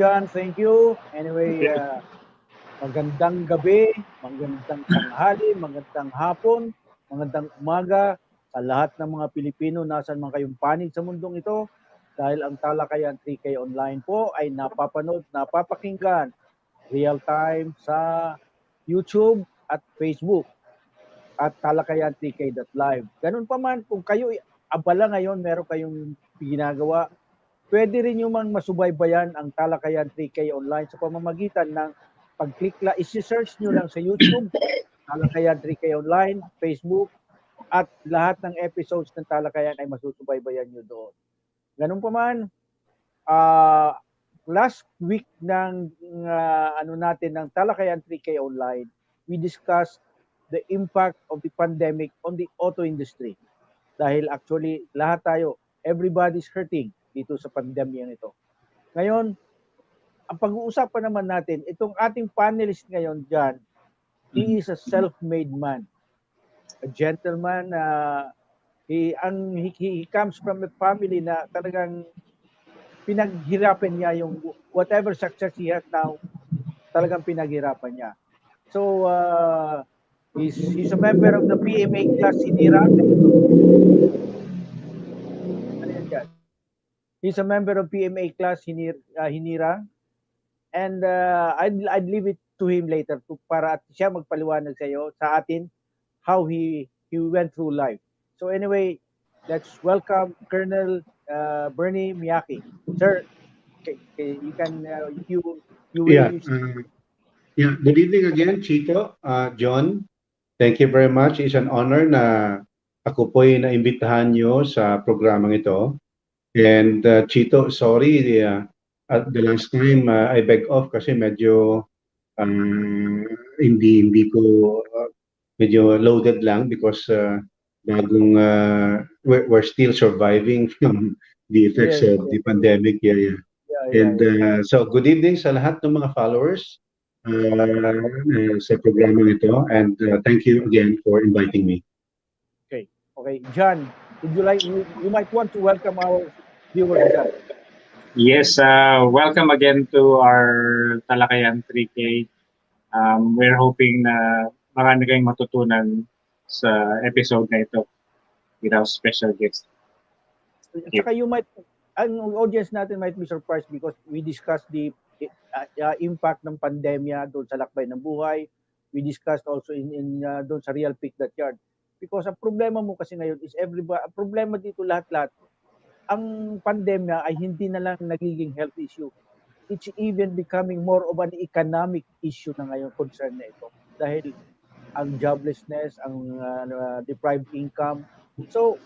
John. Thank you. Anyway, magandang gabi, magandang tanghali, magandang hapon, magandang umaga sa lahat ng mga Pilipino nasan man kayong panig sa mundong ito. Dahil ang Talakayan 3K Online po ay napapanood, napapakinggan real time sa YouTube at Facebook at Talakayan 3K.live. Ganun pa man, kung kayo abala ngayon, meron kayong ginagawa, pwede rin yung masubaybayan ang Talakayan 3K Online sa pamamagitan ng pag-click lang, isi-search nyo lang sa YouTube, Talakayan 3K Online, Facebook, at lahat ng episodes ng Talakayan ay masusubaybayan nyo doon. Ganun pa man, last week ng ng Talakayan 3K Online, we discussed the impact of the pandemic on the auto industry. Dahil actually, lahat tayo, everybody's hurting dito sa pandemyang ito. Ngayon, ang pag-uusapan naman natin, itong ating panelist ngayon dyan, he is a self-made man. A gentleman, he comes from a family na talagang pinaghirapan niya yung whatever success he has now, talagang pinaghirapan niya. So, he's a member of the PMA class Hinirang. He's a member of PMA class Hinirang. And I'd leave it to him later para siya magpaliwanag sa atin how he went through life. So anyway, let's welcome Colonel Bernie Miyake. Sir, you can you will good evening again, Chito, John. Thank you very much. It's an honor na ako po'y naimbitahan nyo sa programang ito. And Chito, sorry, at the last time I beg off kasi medyo hindi ko medyo loaded lang because bagong we're still surviving from the effects of the pandemic. So good evening sa lahat ng mga followers sa programa nito, and thank you again for inviting me. Okay, John, would you like you might want to welcome our viewers, John. Yes, welcome again to our Talakayan 3K. We're hoping na marami kayong matutunan sa episode na ito with our special guest. Saka ang audience natin might be surprised because we discussed the impact ng pandemya doon sa lakbay ng buhay. We discussed also in doon sa Real Pick That Yard. Because ang problema mo kasi ngayon is ang problema dito lahat-lahat, ang pandemya ay hindi na lang nagiging health issue. It's even becoming more of an economic issue na ngayon, concern na ito. Dahil ang joblessness, ang deprived income. So,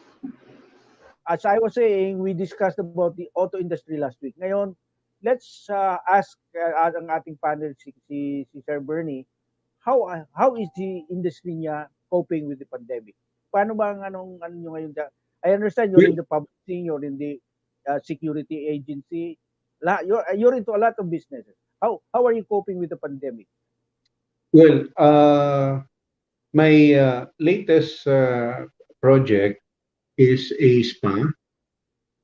as I was saying, we discussed about the auto industry last week. Ngayon, let's ask ang ating panel, si Sir Bernie, how is the industry niya coping with the pandemic? Paano ba anong ngayon dyan? I understand you're in the publishing, you're in the security agency. You're into a lot of businesses. How are you coping with the pandemic? Well, my latest project is a spa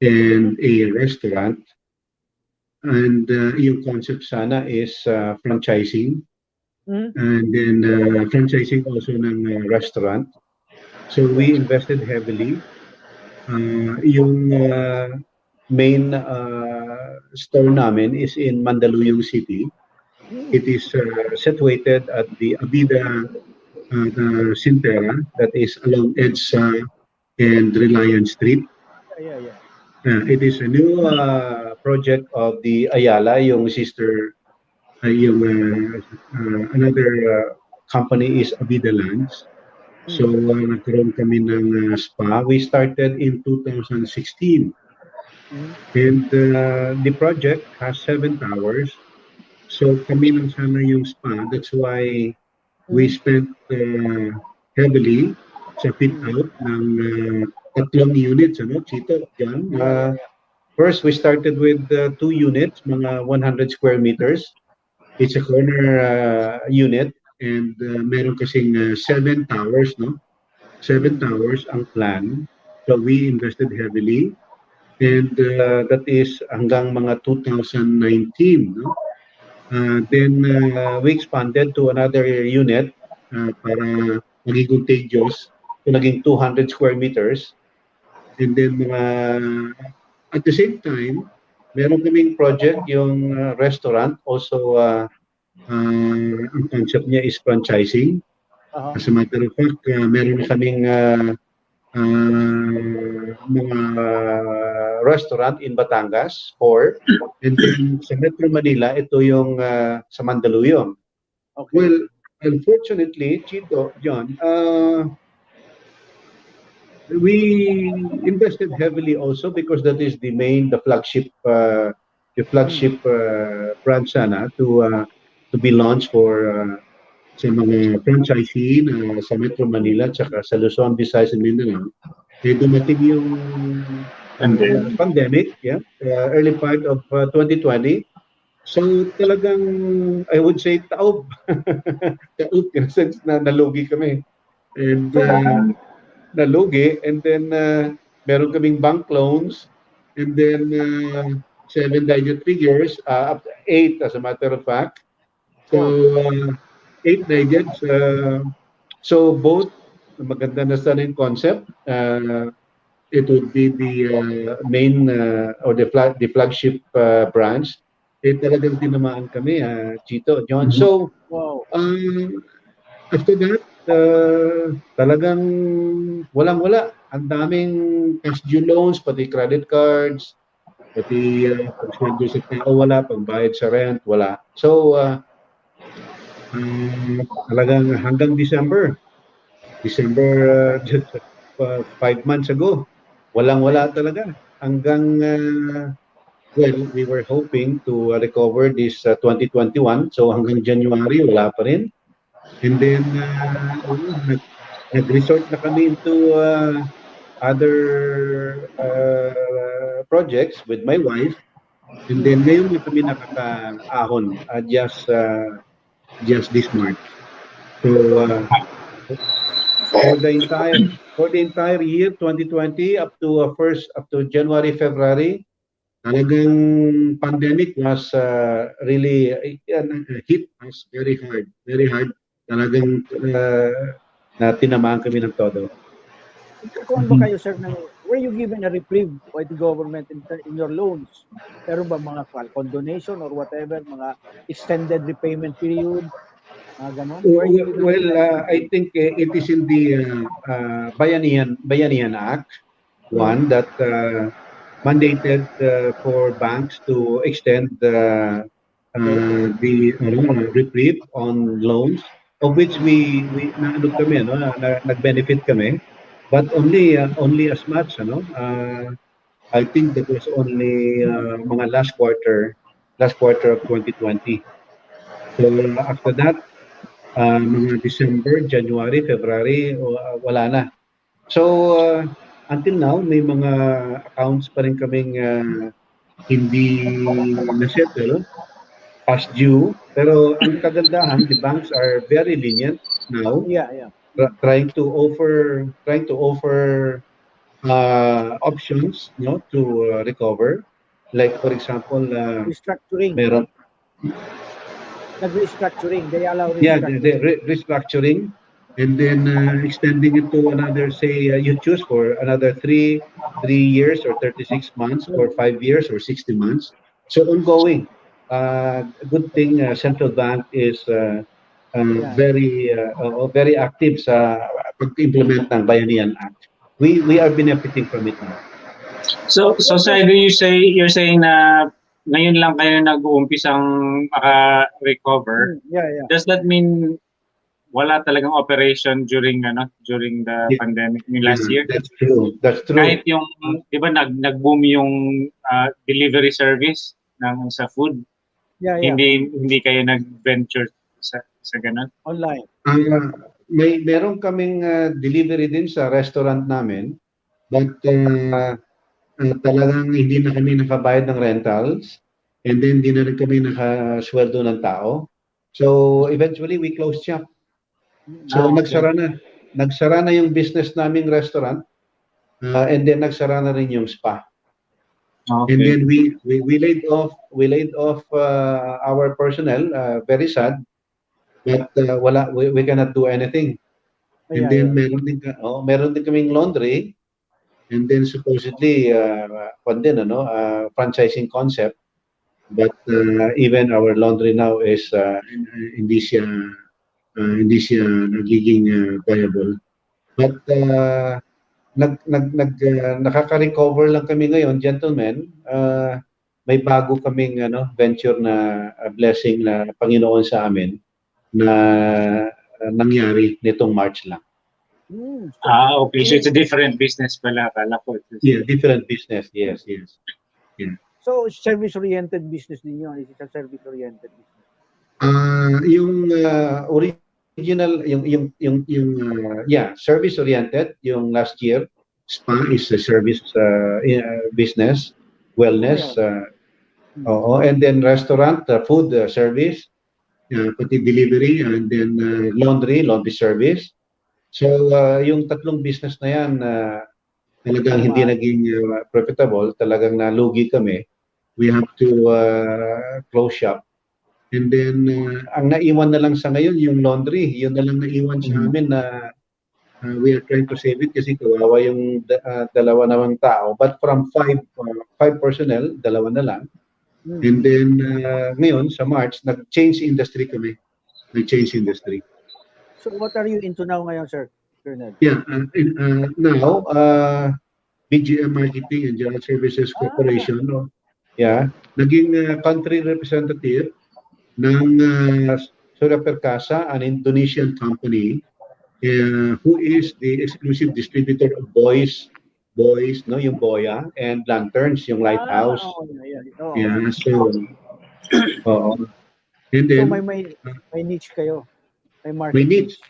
and a restaurant. And yung concept sana is franchising. And then franchising also ng restaurant. So we invested heavily. Yung main store namin is in Mandaluyong City. It is situated at the Abida Sintera, that is along EDSA and Reliance Street. It is a new project of the Ayala, yung sister, another company is Abida Lands. So nagkaroon kami ng spa. We started in 2016. And the project has 7 towers. So kami lang sana yung spa. That's why we spent heavily sa fit out ng 3 units, Chito, John? First, we started with 2 units, mga 100 square meters. It's a corner unit. And meron kasing 7 towers, no? 7 towers ang plan. So we invested heavily. And that is hanggang mga 2019. No? Then we expanded to another unit para maging contagious. So naging 200 square meters. And then at the same time, meron kaming project yung restaurant. Also, ang concept niya is franchising. As a matter of fact, meron kaming mga restaurant in Batangas, 4. And then sa Metro Manila, ito yung sa Mandaluyong. Okay. Well, unfortunately, Chito, John, we invested heavily also because that is the flagship branch sana to be launched for sa mga franchisee sa Metro Manila tsaka sa Luzon, Visayas, and Mindanao. Eh, dumating yung pandemic, early part of 2020. So talagang, I would say, taob. Taob in a sense na nalugi kami. And nalugi, and then meron kaming bank loans, and then 7 digit figures, up to 8 as a matter of fact. So 8 digits. So both, maganda na sana yung concept. It would be the main or the flagship branch. Eh talagang tinamaan kami, Chito, John. So after that, talagang walang-wala. Ang daming past due loans, pati credit cards, pati pagsweldo sa tao, wala. Pagbayad sa rent, wala. So, talagang hanggang December, just 5 months ago, walang-wala talaga. Hanggang, well, we were hoping to recover this 2021. So hanggang January, wala pa rin. And then, nag-resort na kami into other projects with my wife. And then, ngayon na kami nakakaahon just this March. So, for the entire year 2020 up to January, February, talagang pandemic was really hit us very hard. Talagang na tinamaan kami ng todo. Kung ba kayo, sir, were you given a reprieve by the government in your loans? Pero ba mga condonation or whatever, mga extended repayment period, ganon? Well, I think it is in the Bayanihan Act, one that mandated for banks to extend the reprieve on loans, of which we nag-benefit kami, but only as much, I think that was only mga last quarter of 2020. So after that, mga December, January, February, wala na. So until now, may mga accounts pa rin kaming hindi na-settle, past due. Pero ang kagandahan, the banks are very lenient now. Trying to offer options, to recover. Like for example, restructuring. Meron. Nag-restructuring. They allow restructuring. Yeah, restructuring. And then extending it to another, say, you choose for another 3 years or 36 months or 5 years or 60 months. So ongoing. Good thing central bank is very active sa pag-implement ng Bayanihan Act. We are benefiting from it now. So sir, you're saying na ngayon lang kayo nag-uumpisang maka-recover. Does that mean wala talagang operation during the pandemic last year? That's true. Kahit yung, di ba, nag-boom yung delivery service sa food. Hindi kayo nag-venture sa ganun? Online. Meron kaming delivery din sa restaurant namin, but talagang hindi na kami nakabayad ng rentals, and then hindi na rin kami nakasweldo ng tao. So eventually we closed shop. So nagsara na yung business naming restaurant, and then nagsara na rin yung spa. Okay. And then we laid off our personnel, very sad, but we cannot do anything. And Yeah, then yeah. meron din kaming laundry, and then supposedly franchising concept, but even our laundry now is hindi siya nagiging viable. But nakaka-recover lang kami ngayon, gentlemen. May bago kaming venture na blessing na Panginoon sa amin na nangyari nitong March lang. Okay. So it's a different business pala. Akala ko. Yeah, different business. Yes. Yeah. So service-oriented business din yun. Is it a service-oriented business? Yung original, service-oriented. Yung last year, spa is a service business, wellness. Oo, and then restaurant, food service, pati delivery, and then laundry service. So yung tatlong business na yan, talagang hindi naging profitable, talagang nalugi kami. We have to close shop. And then, ang naiwan na lang sa ngayon, yung laundry. Yun na lang naiwan sa amin na we are trying to save it kasi kawawa yung dalawa namang tao. But from five personnel, dalawa na lang. And then, ngayon, sa March, nag-change industry kami. Nag-change industry. So what are you into now ngayon, sir? Colonel? Yeah, now, BGM Marketing and General Services Corporation. Yeah, naging country representative ng Surya Perkasa, an Indonesian company who is the exclusive distributor of buoys, no, yung boya, and lanterns, yung lighthouse. Yeah, so, and then, so may niche kayo. May market niche.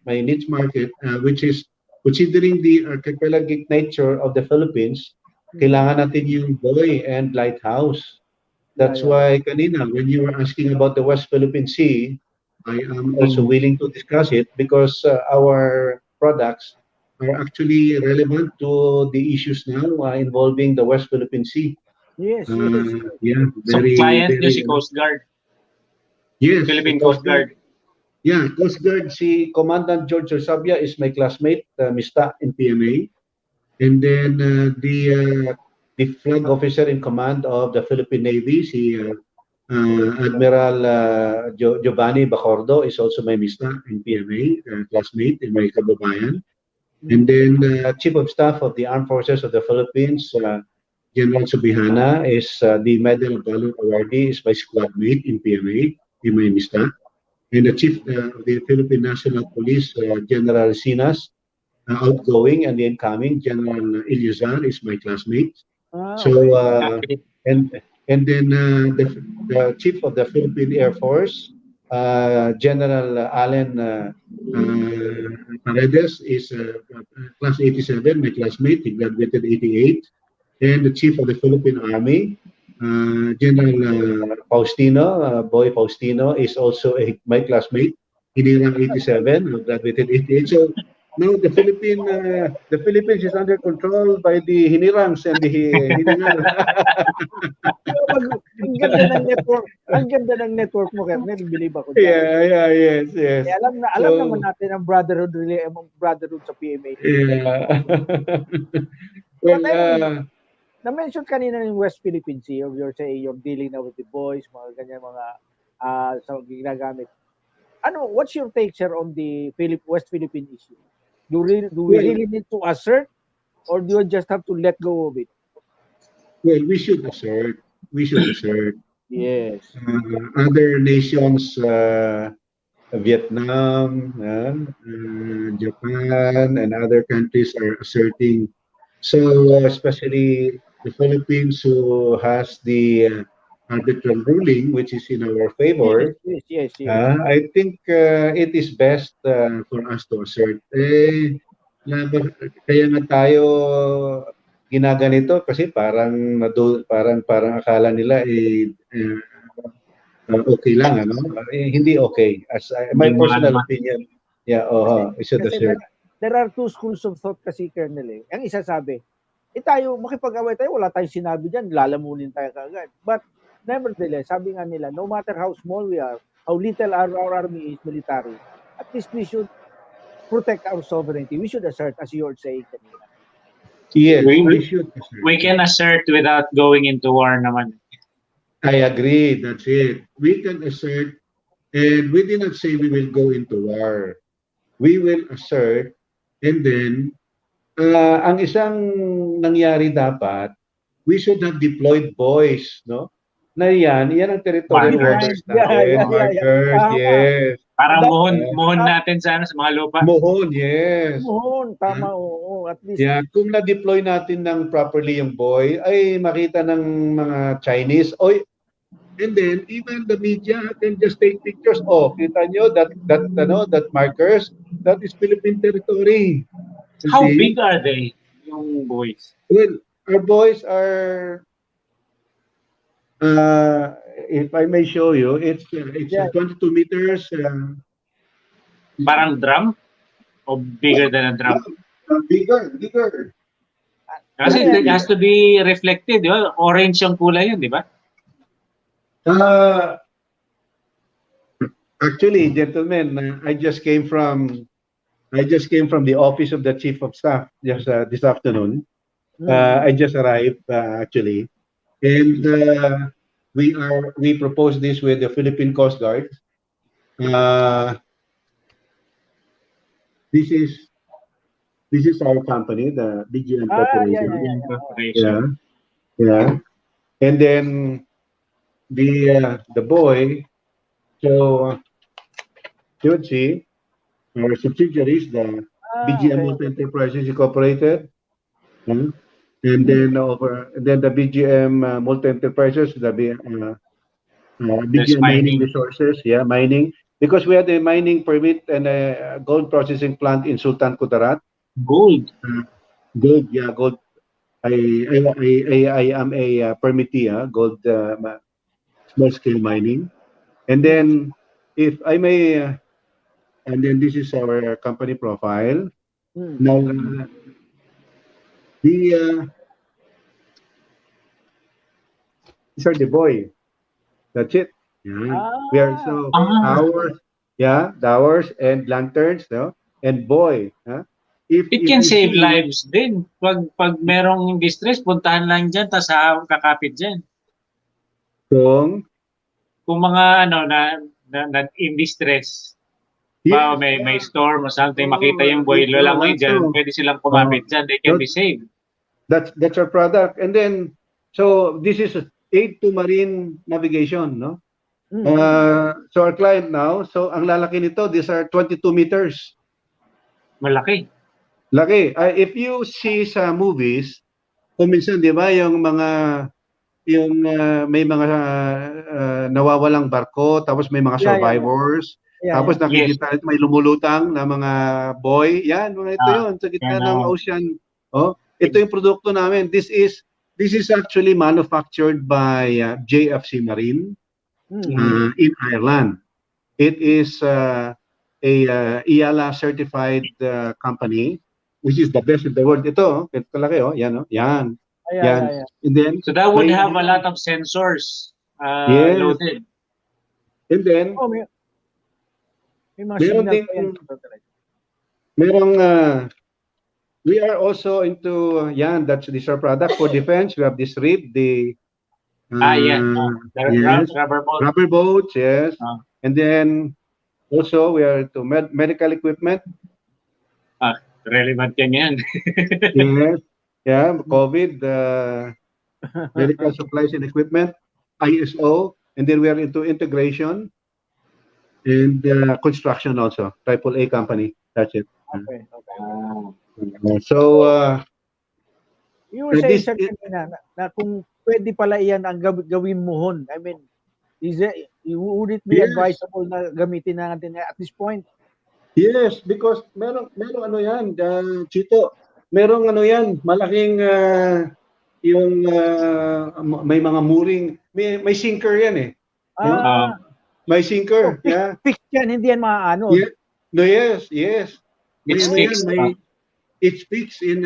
My niche market, which is considering the archipelagic nature of the Philippines, kailangan natin yung buoy and lighthouse. That's why kanina, when you were asking about the West Philippine Sea, I am also willing to discuss it because our products are actually relevant to the issues now involving the West Philippine Sea. Yes. Yeah, so client nyo si Coast Guard? Yes. Philippine Coast Guard. Yeah, Coast Guard, si Commandant George Orsabia is my classmate, Mista in PMA. And then the flag officer in command of the Philippine Navy, si Admiral Giovanni Bacordo is also my Mista in PMA, classmate in my kababayan. And then Chief of Staff of the Armed Forces of the Philippines, General Subihana is the Medal of Valor awardee, is my squad mate in PMA, in my Mista. And the Chief of the Philippine National Police, General Sinas, outgoing and the incoming, General Ilyazar is my classmate. So, and then the Chief of the Philippine Air Force, General Allen Paredes is class 87, my classmate. He graduated 88. And the Chief of the Philippine Army, General Faustino, Boy Faustino, is also my classmate. Hinirang 87, who graduated 88. So now the Philippines is under control by the Hinirangs and the Hiningan. Ang ganda ng network mo, Colonel. Believe ako. Yes. Alam naman natin ang brotherhood sa PMA. Yeah. Well, na-mention kanina yung West Philippine Sea, you're saying you're dealing now with the boys, mga ganyan mga sa ginagamit. What's your take, sir, on the West Philippine issue? Do we really need to assert, or do you just have to let go of it? Well, we should assert. Yes. Other nations, Vietnam, Japan, and other countries are asserting. So, especially the Philippines, who has the arbitral ruling, which is in our favor. Yes. I think it is best for us to assert. Kaya nga tayo ginaganito kasi parang akala nila okay lang, hindi okay. As my personal opinion. Yeah, we should assert. There are two schools of thought kasi, Colonel. Ang isa sabi, tayo, makipag-away tayo, wala tayong sinabi dyan, lalamunin tayo kagad. But nevertheless, sabi nga nila, no matter how small we are, how little our army is military, at least we should protect our sovereignty. We should assert, as you were saying kanina. Yes, We, we we, should assert. we can assert without going into war naman. I agree. That's it. We can assert, and we did not say we will go into war. We will assert, and then ang isang nangyari dapat, we should have deployed boys, no? Na yan ang territorial Markers. waters Yeah. natin, markers, Tama. yes. Parang That- muhon natin sa mga lupa. Mohon, yes. Mohon, tama, oo. At least, Yeah, kung na-deploy natin ng properly yung boy, ay makita ng mga Chinese, oy, and then even the media can just take pictures. Oh, kita nyo that markers, that is Philippine territory. You How see? big are they, yung boys? Well, our boys are, if I may show you, it's Yeah. 22 meters. Parang drum? O bigger than a drum? Bigger. Kasi it has to be reflected, di ba? Orange yung kulay yun, di ba? Actually, gentlemen, I just came from the office of the chief of staff just this afternoon. I just arrived actually, and we proposed this with the Philippine Coast Guard. This is our company, the BGM Corporation. Yeah. And then the boy. So you would see our subsidiaries, the BGM Multi-Enterprises Incorporated, and then the BGM Multi-Enterprises, the BGM Mining Resources, mining, because we had a mining permit and a gold processing plant in Sultan Kudarat. Gold. Gold. I am a permittee, gold small scale mining. And then, if I may, and then this is our company profile. Now, these are the boy. That's it. Yeah. We are so towers and lanterns, no? And boy, it can save lives din. Pag merong distress, puntahan lang dyan, tas kakapit dyan. Kung mga na in distress, may storm or something, makita yung buhay, lalangoy dyan, pwede silang kumapit dyan, they can be saved. That's our product. And then, so this is aid to marine navigation, no? So our client now, so ang lalaki nito, these are 22 meters. Malaki. Laki. If you see sa movies, kung minsan, di ba, yung may mga nawawalang barko, tapos may mga survivors, tapos nakikita may lumulutang na mga boy. Yan, ito yun, sa gitna ng ocean. Oh, ito yung produkto namin. This is actually manufactured by JFC Marine in Ireland. It is a IALA certified company, which is the best in the world. Ito kalaki, yan, yan. Yan. And then, so that would have a lot of sensors loaded. And then, we are also into these are products for defense. We have this RIB, the rubber boats, yes. And then also we are into medical equipment. Relevant yan. Yes. Yeah, COVID, medical supplies and equipment, ISO, and then we are into integration and construction also, AAA company. That's it. Okay. So, you were saying na kung pwede pala iyan ang gawin mohon. I mean, would it be advisable na gamitin natin at this point? Yes, because merong ano yan, Chito, merong ano yan, malaking yung may mga mooring, may sinker yan eh. May sinker, so, fixed yan, hindi yan maaano. Yeah. No, yes. It's fixed. It's fixed in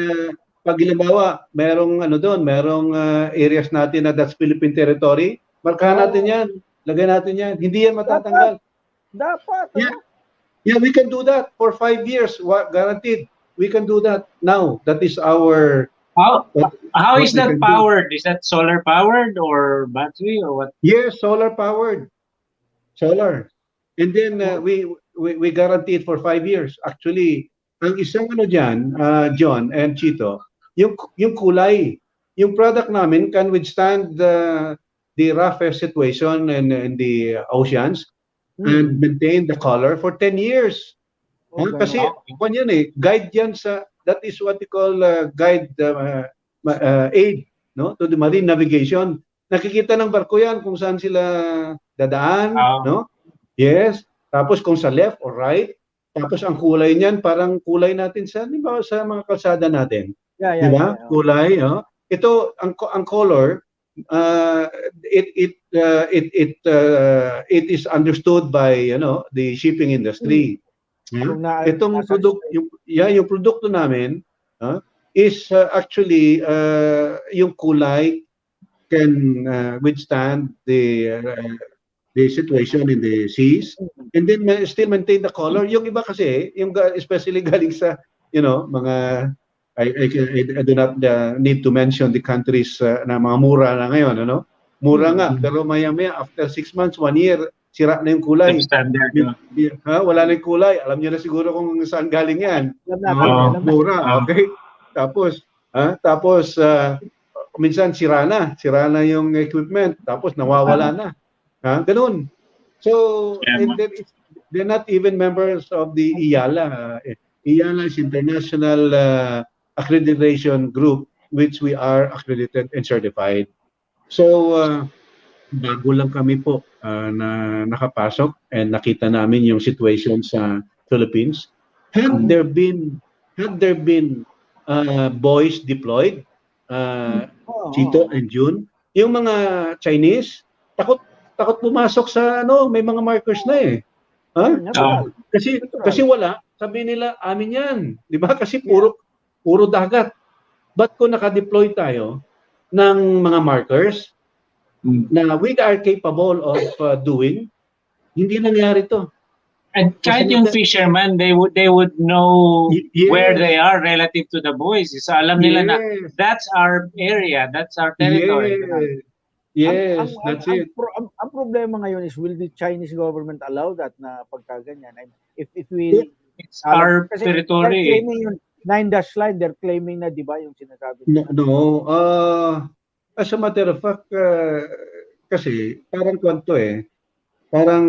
pag halimbawa, merong ano doon, merong areas natin na that's Philippine territory, markahan natin yan, lagay natin yan. Hindi yan matatanggal. Dapat, Yeah. Yeah, we can do that for 5 years, guaranteed. We can do that now. That is our... How is that powered? Is that solar powered or battery or what? Yes, solar powered. Solar. And then we guarantee it for 5 years. Actually, ang isang ano dyan, John and Chito, yung kulay, yung product namin can withstand the roughest situation in the oceans and maintain the color for 10 years. Kasi yan guide yan sa, that is what we call guide aid, no, to the marine navigation. Nakikita ng barko yan kung saan sila dadaan, no? Yes. Tapos kung sa left or right, tapos ang kulay niyan parang kulay natin sa, di ba, sa mga kalsada natin. Di ba? Kulay, no? Ito ang color, it is understood by, you know, the shipping industry. Itong yung produkto namin is actually yung kulay can withstand the situation in the seas and then still maintain the color. Yung iba kasi, yung especially galing sa, you know, mga I do not need to mention the countries na mga mura na ngayon, ano? Mura nga, pero maya-maya after 6 months, 1 year, sira na yung kulay. Wala na yung kulay. Alam niyo na siguro kung saan galing yan. Mura, okay? Tapos minsan sira na yung equipment, tapos nawawala na. Ganun. So, they're not even members of the IALA. IALA is International Accreditation Group, which we are accredited and certified. So, bago lang kami po na nakapasok and nakita namin yung situation sa Philippines. Had there been boys deployed, Chito and June, yung mga Chinese, takot pumasok sa ano, may mga markers na eh. Kasi wala, sabi nila amin yan, di ba? Kasi puro dagat. But kung naka-deploy tayo ng mga markers na we are capable of doing, hindi nangyari to. And kahit yung fishermen, they would know where they are relative to the boys. So alam nila na that's our area, that's our territory. Yes, that's it. Ang problema ngayon is, will the Chinese government allow that na pagkaganyan? If we... It's our territory. 9-dash line, they're claiming na, di ba, yung sinasabi? No. As a matter of fact, kasi parang kwento parang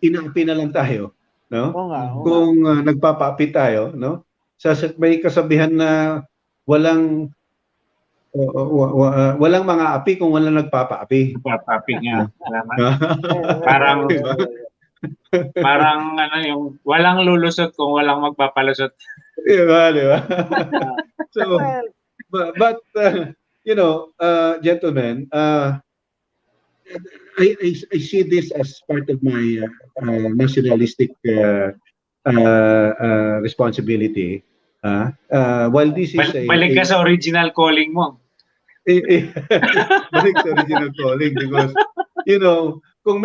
inaapi na lang tayo, no? Kung nagpapaapi tayo, no? May kasabihan na walang mga api kung walang nagpapaapi. Nagpapaapi nga. Parang ano yung walang lulusot kung walang magpapalusot. Diba? So, but you know, gentlemen, I see this as part of my nationalistic responsibility. While this is balik ka sa original calling mo. Balik sa original calling because you know, kung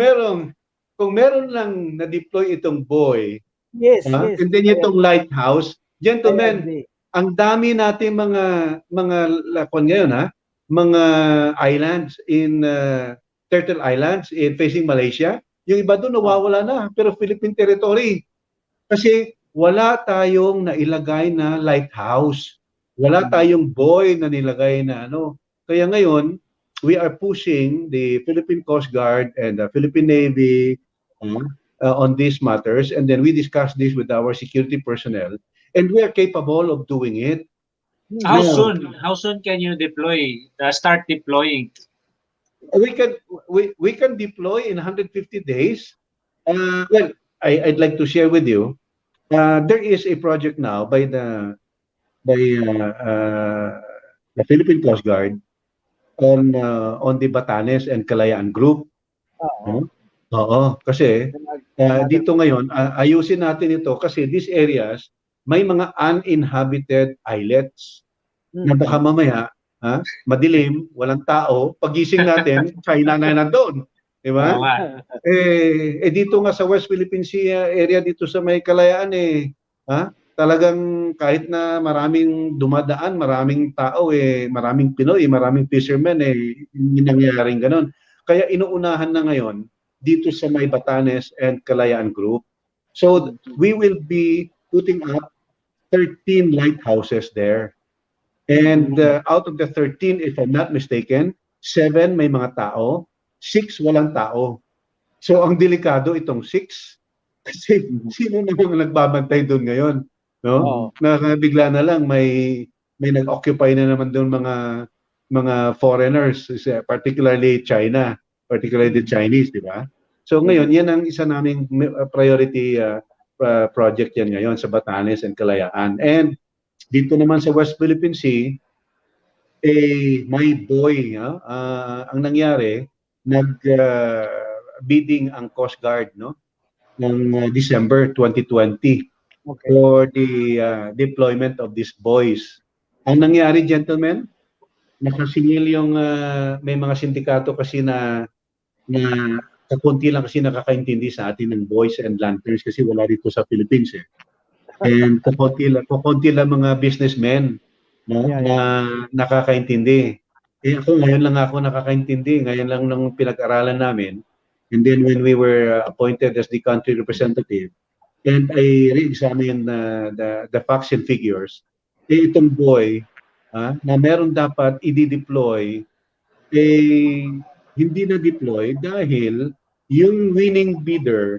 meron lang na-deploy itong buoy, and then itong lighthouse, gentlemen, ang dami natin mga lakon ngayon, mga islands in Turtle Islands in facing Malaysia, yung iba doon nawawala na, pero Philippine territory. Kasi wala tayong nailagay na lighthouse. Wala tayong buoy na nilagay na ano. Kaya ngayon, we are pushing the Philippine Coast Guard and the Philippine Navy on these matters, and then we discuss this with our security personnel, and we are capable of doing it. How soon can you deploy? Start deploying? We can deploy in 150 days. Well, I'd like to share with you. There is a project now by the Philippine Coast Guard on the Batanes and Kalayaan Group. Oo, kasi dito ngayon ayusin natin ito kasi these areas may mga uninhabited islets na baka mamaya, madilim, walang tao, pagising natin, China na nandoon. Di ba? Oo nga. Dito nga sa West Philippine Sea area dito sa may Kalayaan talagang kahit na maraming dumadaan, maraming tao maraming Pinoy, maraming fishermen hindi nangyayaring gano'n. Kaya inuunahan na ngayon dito sa may Batanes and Kalayaan Group. So we will be putting up 13 lighthouses there. And out of the 13, if I'm not mistaken, 7 may mga tao, 6 walang tao. So ang delikado itong 6 kasi sino namang nagbabantay doon ngayon, no? Bigla na lang may nag-occupy na naman doon mga foreigners, particularly China, particularly the Chinese, di ba? So ngayon, yan ang isa naming priority project yan ngayon sa Batanes and Kalayaan. And dito naman sa West Philippine Sea, may buoy, ang nangyari, bidding ang Coast Guard, no? Noong December 2020 for the deployment of these buoys. Ang nangyari, gentlemen, nakasingil yung may mga sindikato kasi na kakunti lang kasi nakakaintindi sa atin ng buoys and lanterns kasi wala dito sa Philippines And kakunti lang mga businessmen na nakakaintindi. Ako ngayon lang ako nakakaintindi, ngayon lang nang pinag-aralan namin. And then when we were appointed as the country representative, and I re-examined the facts and figures, itong buoy na meron dapat i-deploy, hindi na deploy dahil yung winning bidder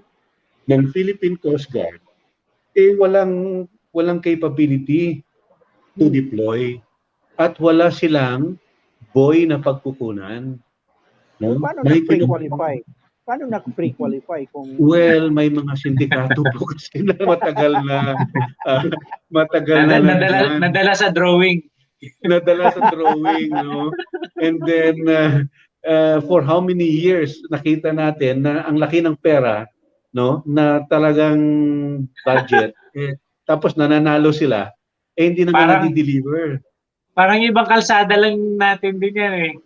ng Philippine Coast Guard walang capability to deploy at wala silang buoy na pagkukunan. No? Paano na-pre-qualify? Paano na-pre-qualify kung Well, may mga sindikato po kasi na matagal na nadala sa drawing. Nadala sa drawing, no? And then for how many years nakita natin na ang laki ng pera, no, na talagang budget tapos nananalo sila hindi naman nadi-deliver. Parang ibang kalsada lang natin din yan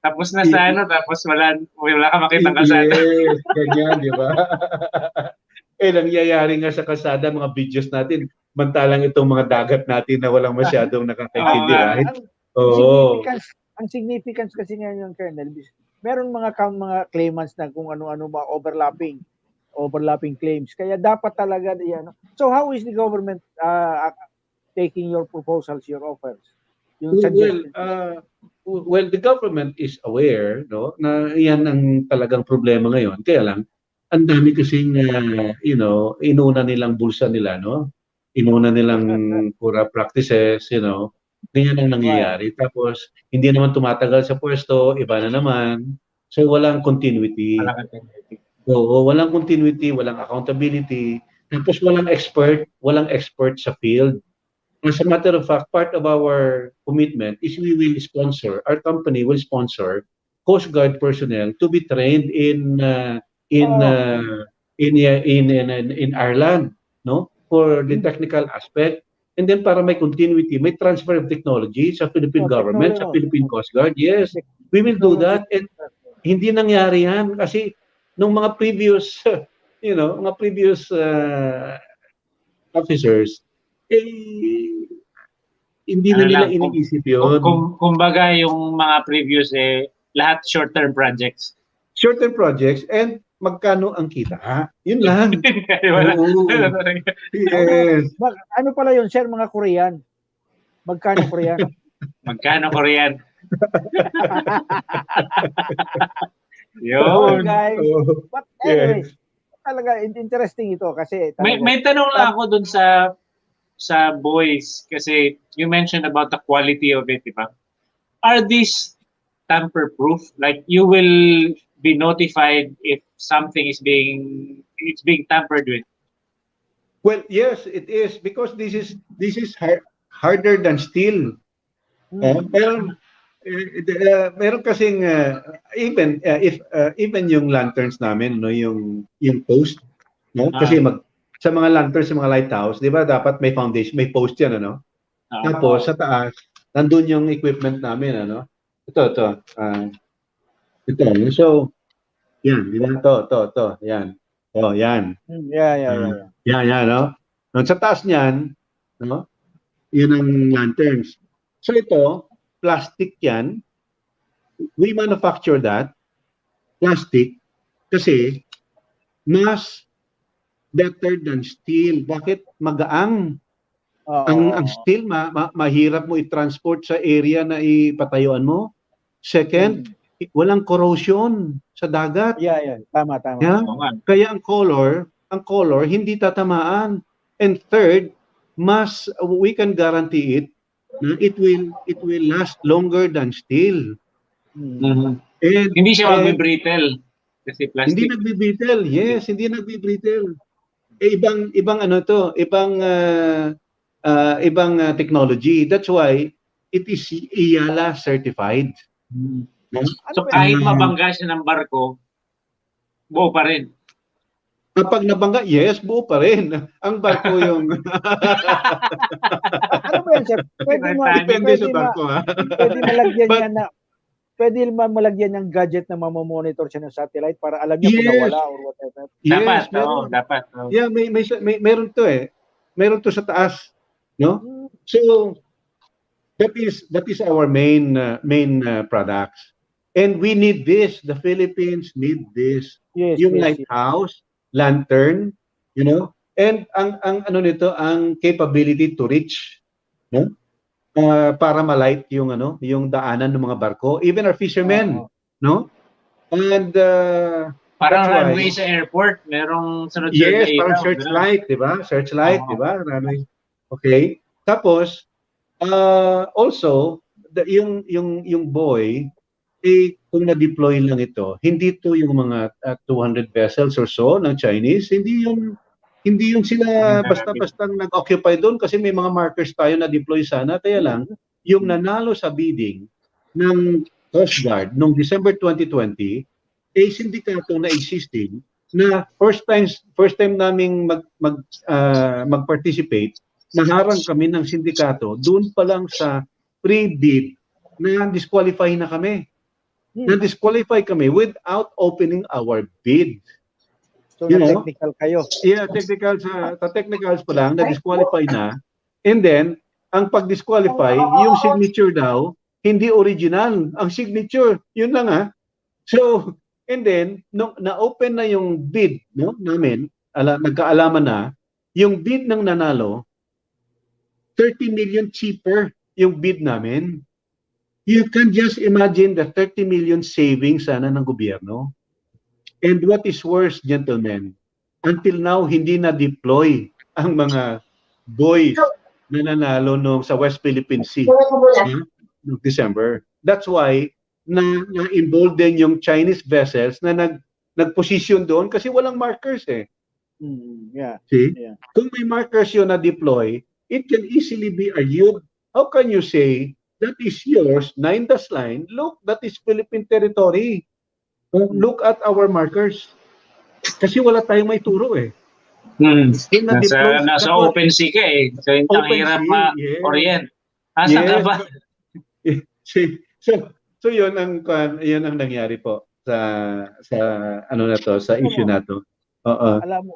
Tapos na sa tapos wala ka makitang kalsada. Yes, ganyan, di ba? Nangyayari nga sa kalsada mga videos natin, mantalang itong mga dagat natin na walang masyadong nakakaintindi, right? Ang significance kasi ngayon, Colonel, meron mga claimants na kung ano-ano ba overlapping claims. Kaya dapat talaga yan. So how is the government taking your proposals, your offers? Well, the government is aware, no, na yan ang talagang problema ngayon. Kaya lang, ang dami kasing, inuna nilang bulsa nila, no? Inuna nilang pura practices, ganyan ang nangyayari. Tapos, hindi naman tumatagal sa pwesto, iba na naman. So, walang continuity. Walang continuity, walang accountability. Tapos, walang expert sa field. As a matter of fact, part of our commitment is our company will sponsor Coast Guard personnel to be trained in Ireland, no, for the technical aspect, and then para may continuity, may transfer of technology sa Philippine government, sa Philippine Coast Guard. Yes, we will do that, and hindi nangyari yan kasi nung mga previous, mga previous officers, hindi na nila iniisip yun. Kumbaga yung mga previous lahat short-term projects. Short-term projects and magkano ang kita. Yun lang. Yes. Ano pala yun, sir, mga Korean? Magkano Korean? Magkano Korean? Yun. Guys. But anyways, talaga interesting ito kasi may tanong lang ako dun sa boys kasi you mentioned about the quality of it, diba? Are these tamper-proof? Like you will be notified if something is being tampered with? Well, yes, it is because this is harder than steel. Meron kasing even yung lanterns namin, no, yung post, no, kasi sa mga lanterns, sa mga lighthouse, di ba dapat may foundation, may post yan, ano? Tapos sa taas, nandun yung equipment namin, ano? Ito. Ito. So, yan, di ba? To. Yan. Oh, yan. Yeah. Yan, no? Sa taas niyan, no? Yun ang lanterns. So ito, plastic yan. We manufacture that, plastic, kasi mas better than steel. Bakit? Magaang. Ang steel, mahirap mo i-transport sa area na ipatayuan mo. Second, walang corrosion sa dagat. Yeah. Tama. Yeah? Kaya ang color, hindi tatamaan. And third, we can guarantee it na it will last longer than steel. And, hindi siya magbe-brittle kasi plastic. Hindi nagbe-brittle. Yes, hindi nagbe-brittle. Ibang ano to, ibang technology. That's why it is IALA certified. So kahit mabangga siya ng barko, buo pa rin. Kapag nabangga, yes, buo pa rin. Ang barko yung... Ano ba yan, sir? Depende sa barko, ha? Pwede malagyan ng gadget na mamamonitor siya ng satellite para alam niya kung nawala or whatever. Yes, dapat. Yeah, meron to eh. Meron to sa taas, no? So that is our main products. And we need this. The Philippines need this. Yes, yung lighthouse, lantern, you know, and ang ano nito, ang capability to reach, no? Para malight yung yung daanan ng mga barko, even our fishermen, no? And parang runway sa airport, merong sunod-sunod na ilaw. Yes, parang searchlight, di ba? Searchlight, di ba? Okay. Tapos also yung buoy, kung na-deploy lang ito, hindi to yung mga 200 vessels or so ng Chinese, hindi yung sila basta-basta nag-occupy doon kasi may mga markers tayo na deploy sana. Kaya lang, yung nanalo sa bidding ng Coast Guard noong December 2020, sindikato na existing na first time naming mag-participate, naharang kami ng sindikato doon pa lang sa pre-bid na disqualify na kami. Na-disqualify kami without opening our bid. So, technical kayo. Yeah, technicals pa lang, na-disqualify na. And then, ang pag-disqualify, yung signature daw, hindi original. Ang signature, yun lang ha. So, and then, nung na-open na yung bid namin, nagkaalaman na, yung bid ng nanalo, 30 million cheaper yung bid namin. You can just imagine the 30 million savings sana ng gobyerno. And what is worse, gentlemen, until now, hindi na-deploy ang mga boys na nanalo sa West Philippine Sea noong December. That's why na-embolden yung Chinese vessels na nag-position doon kasi walang markers eh. See? Yeah. Kung may markers yun na-deploy, it can easily be argued. How can you say that is yours, 9 line? Look, that is Philippine territory. Look at our markers. Kasi wala tayong may turo eh. Nasa open sea ka eh. So, hindi ang hirap ma-orient. Saan ka ba? So yun ang nangyari po sa sa issue na to. Alam mo,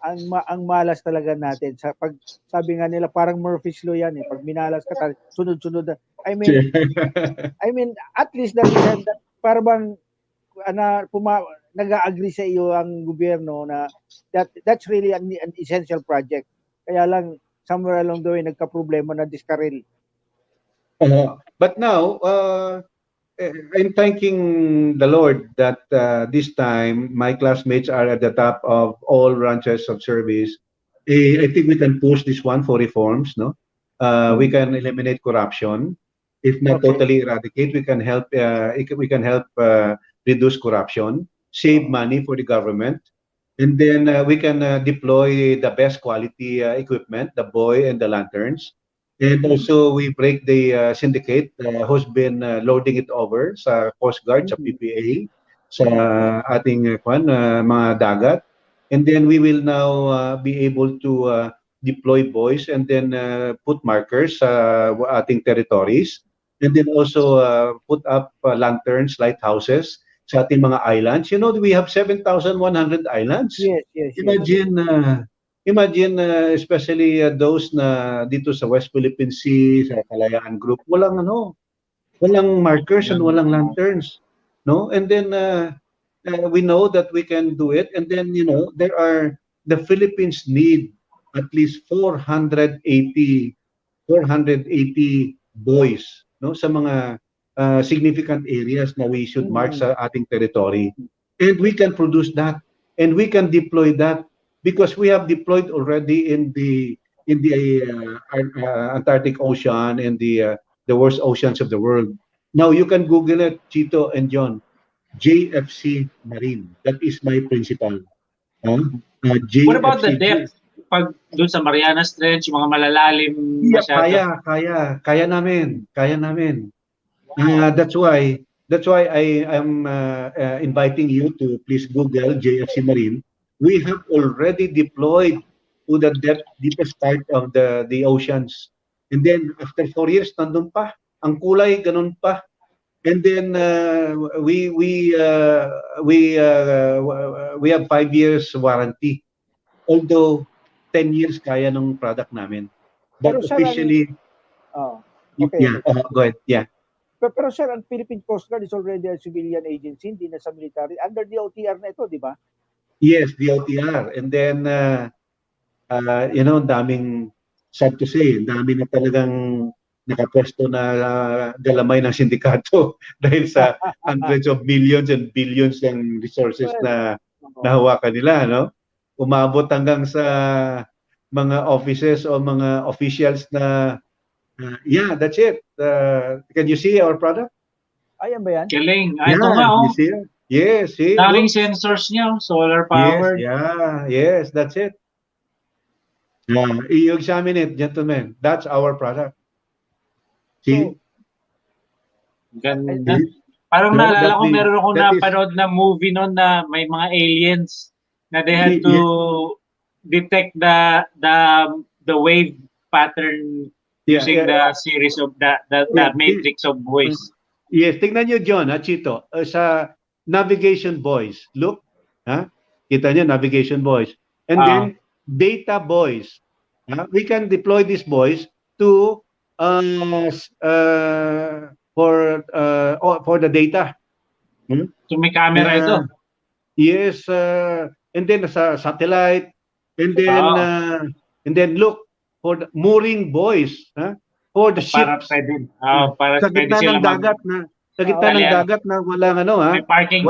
ang malas talaga natin sa pag sabi nga nila parang Murphy's Law yan eh. Pag minalas ka sunod-sunod. I mean at least that para bang nag-agree sa iyo ang gobyerno na that's really an essential project. Kaya lang somewhere along the way nagka-problema na diskaril. But now I'm thanking the Lord that this time my classmates are at the top of all branches of service. I think we can push this one for reforms, no? We can eliminate corruption. If not totally eradicate, we can help reduce corruption, save money for the government, and then we can deploy the best quality equipment, the buoy and the lanterns. And also we break the syndicate who's been loading it over sa Coast Guard, sa PPA, sa ating mga dagat. and then we will now be able to deploy buoys and then put markers sa ating territories, and then also put up lanterns, lighthouses sa ating mga islands. You know, we have 7,100 islands. Yes, yes, yes. Imagine, especially those na dito sa West Philippine Sea, sa Kalayaan Group, walang markers and walang lanterns, no? And then we know that we can do it, and then the Philippines need at least 480 buoys, no, sa mga significant areas na we should mark sa ating territory, and we can produce that, and we can deploy that because we have deployed already in the Antarctic Ocean and the worst oceans of the world. Now you can Google it, Chito and John. JFC Marine. That is my principal. What about the depth? Pag doon sa Marianas Trench, yung mga malalalim masyado. Kaya namin. That's why I am inviting you to please Google JFC Marine. We have already deployed to the deepest part of the oceans. And then after 4 years, nandun pa. Ang kulay, ganun pa. And then we have 5 years warranty. Although 10 years kaya ng product namin. But Pero officially, okay. Go ahead. Yeah. Pero sir, ang Philippine Coast Guard is already a civilian agency, hindi na sa military. Under the OTR na ito, di ba? Yes, the OTR. And then, daming, sad to say, dami na talagang nakapwesto na galamay ng sindikato dahil sa hundreds of millions and billions ng resources na nahawakan nila, no? Umabot hanggang sa mga offices o mga officials na yeah, that's it. Can you see our product? Ayan ba yan? Galing. Ito nga, You see it? Yes, see. Daming sensors niya, solar powered. Yes, that's it. I-examine it, gentlemen. That's our product. See? Ganda. Parang naalala ko, meron ako napanood na movie noon na may mga aliens na they had to detect the wave pattern using the series of the matrix of buoys. Yes, tingnan nyo, John, Chito, sa navigation buoys. Look, kita nyo, navigation buoys. And then, data buoys. We can deploy these buoys to for the data. So may camera ito. Yes, and then sa satellite, and then look for the mooring buoys, for the ships. Para sa gitna ng dagat na walang may parking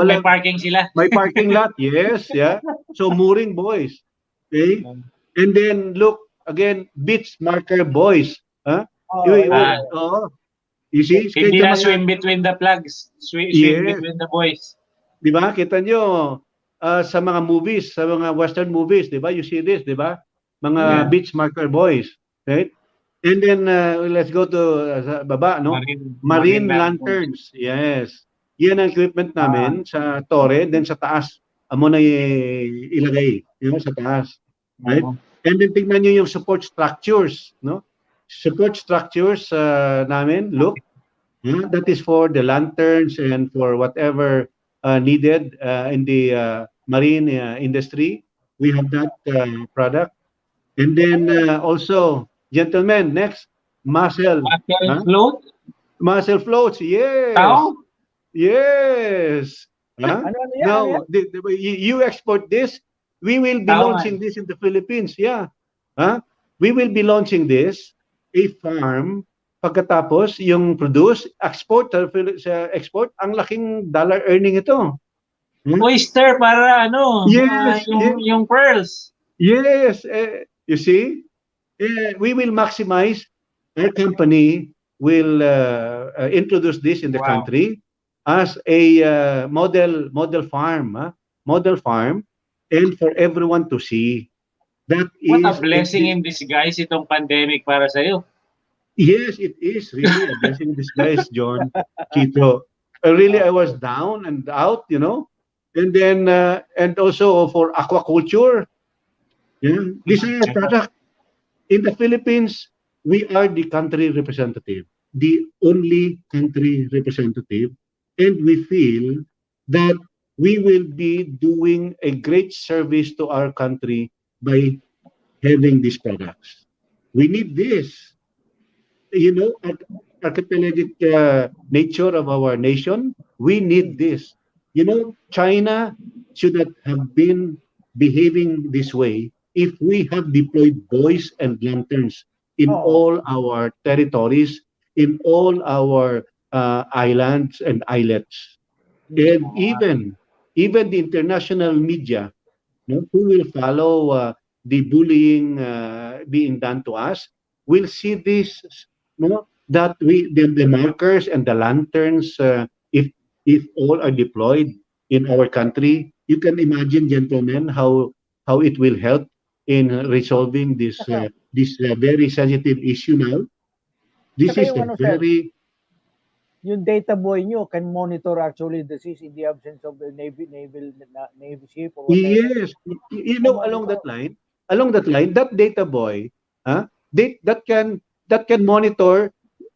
sila. May parking lot. Yes, yeah. So mooring buoys. Okay? And then look again, beach marker buoys. You see? Hindi na swim between the flags. Swim between the buoys. Di ba? Kita nyo sa mga movies, sa mga western movies, di ba? You see this, di ba? Mga beach marker buoys. Right? And then let's go to baba, no? Marine lanterns. Yes. Yan ang equipment namin sa tore, then sa taas. Amo na ilagay, sa taas. Right? And then tingnan nyo yung support structures, no? Support structures namin, look. That is for the lanterns and for whatever needed in the marine industry. We have that product. And then also, gentlemen, next, mussel. Float? Mussel floats, yes. How? Yes. Now, you export this, we will be launching this in the Philippines. Yeah. We will be launching this, a farm, pagkatapos yung produce, export, sa export, ang laking dollar earning ito. Oyster para yes, yung pearls. Yes, you see, we will maximize. Our company will introduce this in the country as a model farm, and for everyone to see. What a blessing in disguise itong pandemic para sa iyo. Yes, it is really a blessing in disguise, John, Chito. Really, I was down and out, And then and also for aquaculture. Yeah, these are our product. In the Philippines, we are the country representative, the only country representative, and we feel that we will be doing a great service to our country by having these products. We need this. You know, archipelagic nature of our nation, we need this. You know, China should not have been behaving this way if we have deployed buoys and lanterns in Oo. all our territories, in all our islands and islets. And even the international media, no, who will follow the bullying being done to us will see this, no, that the markers and the lanterns, if all are deployed in our country, you can imagine, gentlemen, how it will help in resolving this Saka, very sensitive issue now. This saka is yung a ano, sir, very yung data boy nyo can monitor actually the seas in the absence of the Navy ship or whatever. yes, you Can know, monitor. along that line, that data boy, that can monitor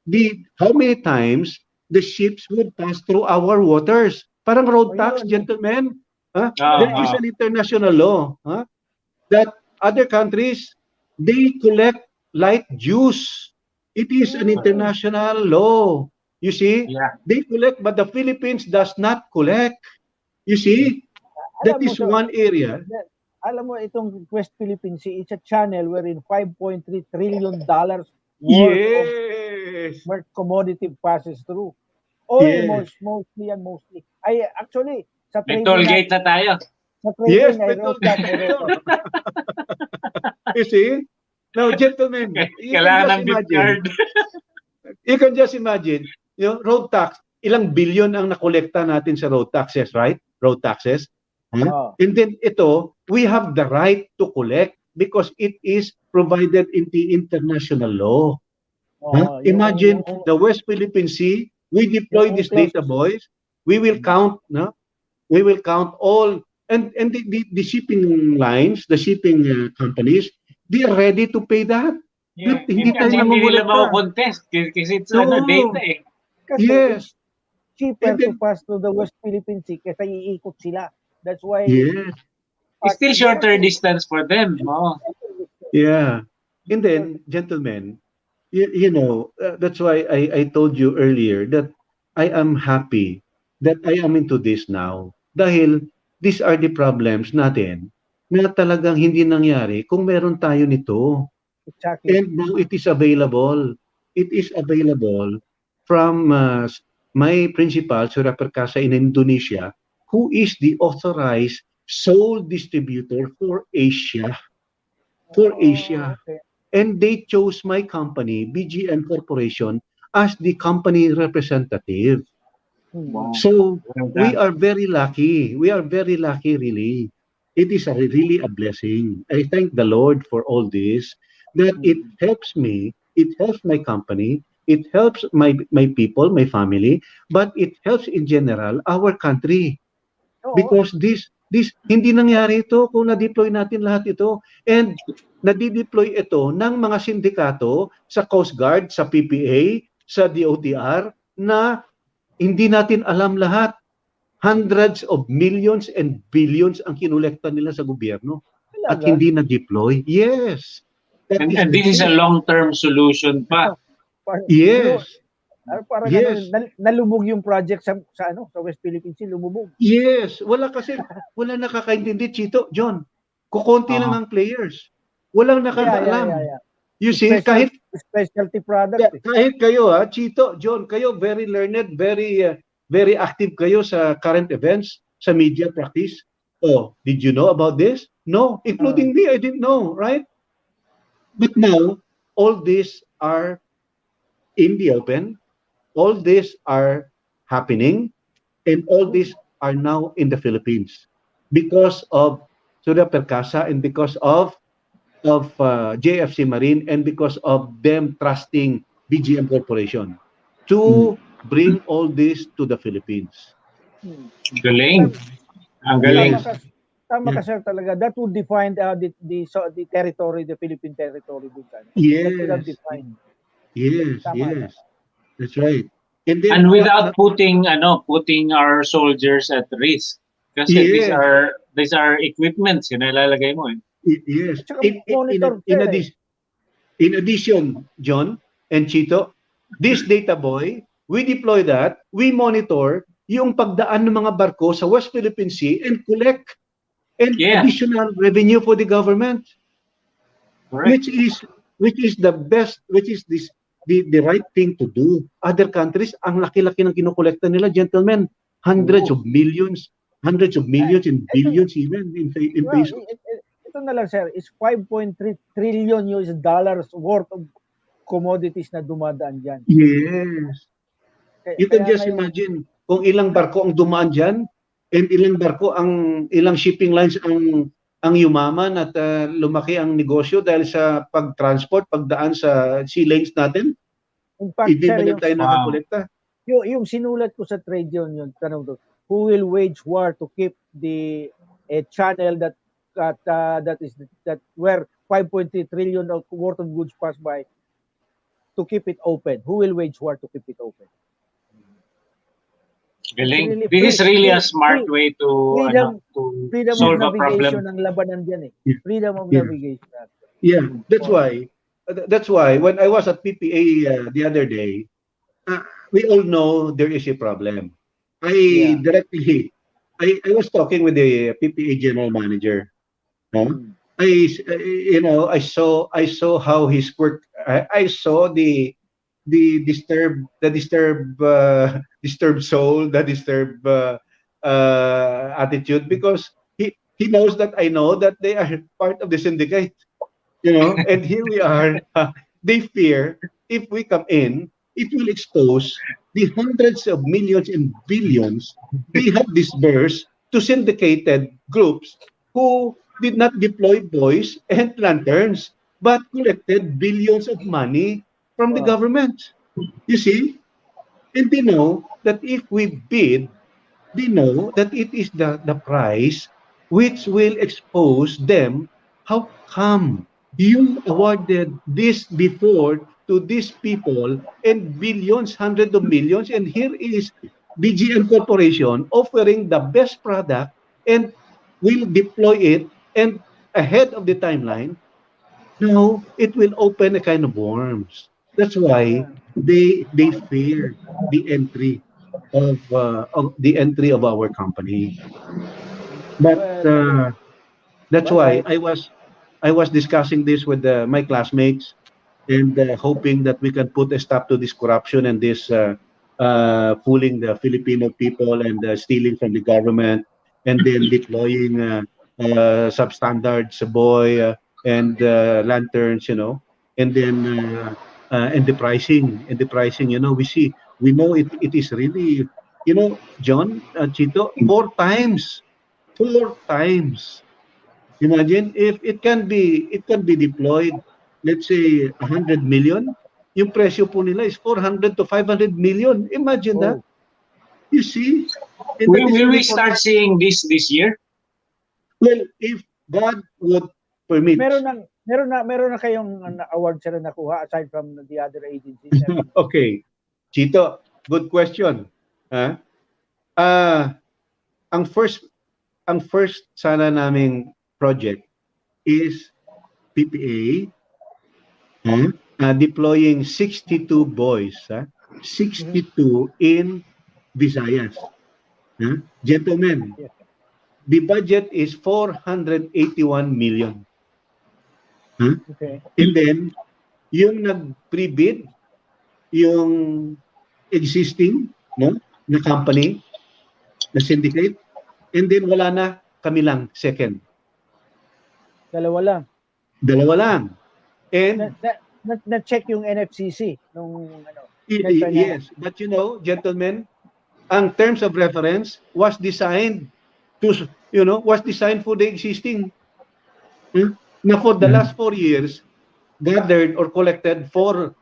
the how many times the ships would pass through our waters. Parang road tax, Ayun. gentlemen. There is Ah, an international law that other countries they collect light dues. It is an Mm. international law. You see, yeah. they collect, but the Philippines does not collect. You see, that Alam mo, is sir, one area. alam mo itong West Philippine Sea, it's a channel wherein $5.3 trillion worth of Yes. commodity passes through. Oil Yes. mostly and mostly. I actually sa May trading toll gate na tayo. sa Yes, trading I wrote that. you see? Now, gentlemen, you can Kailangan just ng bit imagine. card. You can just imagine, road tax, ilang billion ang nakolekta natin sa road taxes, right? Road taxes. Oh. And then ito, we have the right to collect because it is provided in the international law. Oh, Imagine the West Philippine Sea, we deploy yung these enclosed data boys, we will count, no? We will count all, and the shipping lines, the shipping companies, they are ready to pay that. Yeah. Hindi tayo Kasi hindi nila nangungulekta. mako-contest kasi it's data No. eh. kasi Yes. it's cheaper And to then, pass through the West Philippine Sea kaysa iikot sila. That's why yes. It's still shorter distance for them. Oh. Yeah. And then, gentlemen, that's why I told you earlier that I am happy that I am into this now. Dahil these are the problems natin na talagang hindi nangyari kung meron tayo nito. Exactly. And now it is available. It is available from my principal, Surya Perkasa in Indonesia, who is the authorized sole distributor for Asia. For Asia. Okay. And they chose my company, BGN Corporation, as the company representative. Wow. So Well we done. are very lucky. We are very lucky, really. It is really a blessing. I thank the Lord for all this, that it helps me, it helps my company, it helps my people, my family, but it helps in general our country. Oo. Because this hindi nangyari ito kung na-deploy natin lahat ito. And nadi-deploy ito ng mga sindikato sa Coast Guard, sa PPA, sa DOTR na hindi natin alam lahat. Hundreds of millions and billions ang kinolekta nila sa gobyerno at Talaga. hindi na-deploy. Yes. That is And the this is a truth. long-term solution pa. Yes. Parang Yes. nalubog yung project sa West Philippine Sea, lumubog. Yes. Wala nakakaintindi, Chito, John. Kukunti lang ang players. Walang nakakaalam. Yeah. You see, Specialty product. kahit kayo, Chito, John, kayo very learned, very active kayo sa current events, sa media practice. Oh, did you know about this? No, including me, I didn't know, right? But now, all these are in the open. All these are happening, and all these are now in the Philippines because of Surya Perkasa and because of JFC Marine and because of them trusting BGM Corporation to bring all this to the Philippines. Galing. Ang galing. Tama ka sir talaga. That would define the territory, the Philippine territory dun sa. Yes. That would have defined. Yes, Tama yes. That's right. And then And without putting our soldiers at risk. Kasi yes. these are equipments na ilalagay mo eh. Yes. At saka monitor In addition, John and Chito, this data boy, we deploy that, we monitor yung pagdaan ng mga barko sa West Philippine Sea and collect additional revenue for the government. Correct. Which is the best, which is the right thing to do. Other countries, ang laki-laki ng kinukolekta nila, gentlemen, hundreds of millions and billions even in pesos. Ito na lang sir, is 5.3 trillion US dollars worth of commodities na dumadaan dyan. Yes. You can just imagine kung ilang barko ang dumaan dyan and ilang shipping lines ang yumaman at lumaki ang negosyo dahil sa pag-transport, pagdaan sa sea lanes natin. In fact, hindi sir, na tayo nakakolekta. Yung sinulat ko sa trade yung tanong doon, who will wage war to keep the channel that where 5.3 trillion of worth of goods pass by, to keep it open? Who will wage war to keep it open? Really, this is really a smart way to solve a problem. Freedom of navigation ang labanan diyan eh. Freedom of navigation. Yeah, that's why when I was at PPA the other day, we all know there is a problem. I was talking with the PPA general manager. I saw how his work. I saw the disturbed soul, the disturbed attitude, because he knows that I know that they are part of the syndicate, and here we are. They fear if we come in, it will expose the hundreds of millions and billions they have disbursed to syndicated groups who did not deploy buoys and lanterns, but collected billions of money from the government. You see? And they know that if we bid, they know that it is the price which will expose them. How come you awarded this before to these people and billions, hundreds of millions, and here is BGN Corporation offering the best product and will deploy it and ahead of the timeline? No, it will open a kind of worms. That's why they fear the entry of our company. But that's why I was discussing this with my classmates and hoping that we can put a stop to this corruption and this fooling the Filipino people and stealing from the government and then deploying substandard buoy and lanterns, and then and the pricing, we know it is really, John, Chito, four times. Imagine if it can be deployed, let's say 100 million, yung presyo po nila is 400 to 500 million. Imagine that. You see? Will we start seeing this year? Well, if God would permit. Meron na kayong award sila nakuha aside from the other agencies. Okay. Chito, good question. Ang first sana naming project is PPA deploying 62 buoys, 62 in Visayas. Gentlemen, the budget is 481 million. Okay. And then, yung nag-pre-bid, yung existing na company, na syndicate, and then wala na, kami lang, second. Dalawa lang. And na-check yung NFCC nung yes, but gentlemen, ang terms of reference was designed for the existing. Na for the last 4 years, gathered or collected for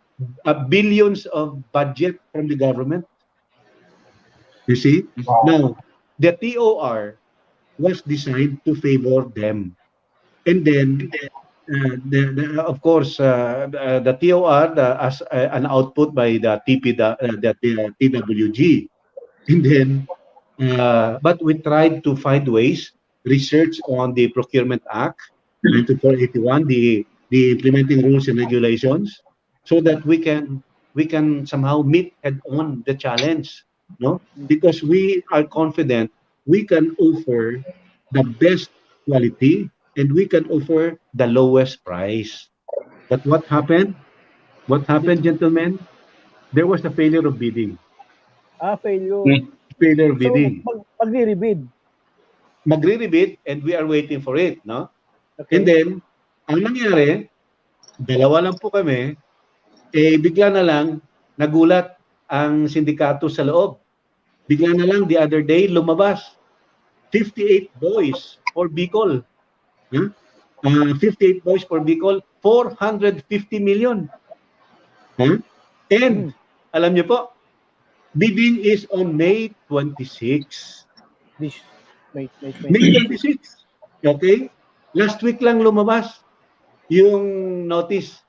billions of budget from the government. You see? Wow. Now, the TOR was designed to favor them. And then, of course, the TOR as an output by the TWG. And then, but we tried to find ways, research on the Procurement Act, 9481, the implementing rules and regulations, so that we can somehow meet head on the challenge, no? Because we are confident we can offer the best quality and we can offer the lowest price. But what happened? What happened, gentlemen? There was a failure of bidding. Failure. Failure of So, bidding. magre-rebid. Magre-rebid and we are waiting for it, no? And Okay. then, ang nangyari, dalawa lang po kami, bigla na lang, nagulat ang sindikato sa loob. Bigla na lang, the other day, lumabas, 58 boys for Bicol. Huh? 58 boys for Bicol, 450 million. Huh? And, alam niyo po, bidding is on May 26. This May May 26. Okay? Last week lang lumabas yung notice.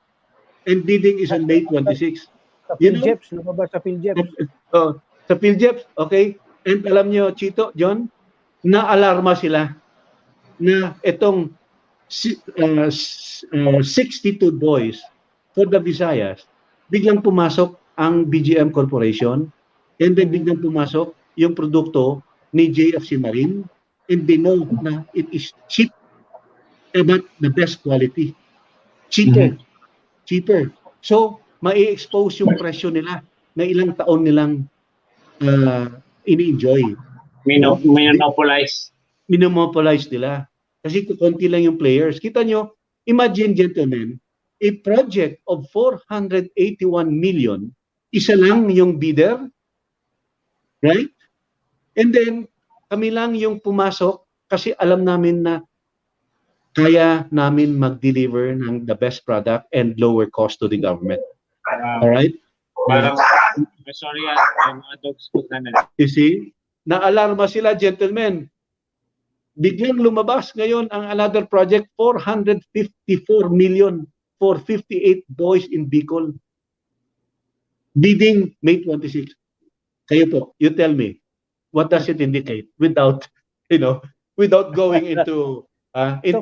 And bidding is on May 26. Sa You know? PhilJeps, lumabas sa PhilJeps. Sa PhilJeps, okay? And alam nyo, Chito, John, na-alarma sila na itong 62 boys for the Visayas, biglang pumasok ang BGM Corporation and then biglang pumasok yung produkto ni JFC Marine and they know na it is cheap but the best quality. Cheaper. Cheaper. So, mai-expose yung presyo nila na ilang taon nilang ini-enjoy. Monopolize. Minomopolize nila. Kasi konti lang yung players. Kita nyo, imagine, gentlemen, a project of 481 million, isa lang yung bidder, right? And then, kami lang yung pumasok kasi alam namin na kaya namin mag-deliver ng the best product and lower cost to the government. Alright? Parang, sorry, mga dogs food na nila. You see? Na-alarma sila, gentlemen. Biglang lumabas ngayon ang another project, 454 million for 58 boys in Bicol. Bidding May 26. Kayo po, you tell me, what does it indicate without, without going into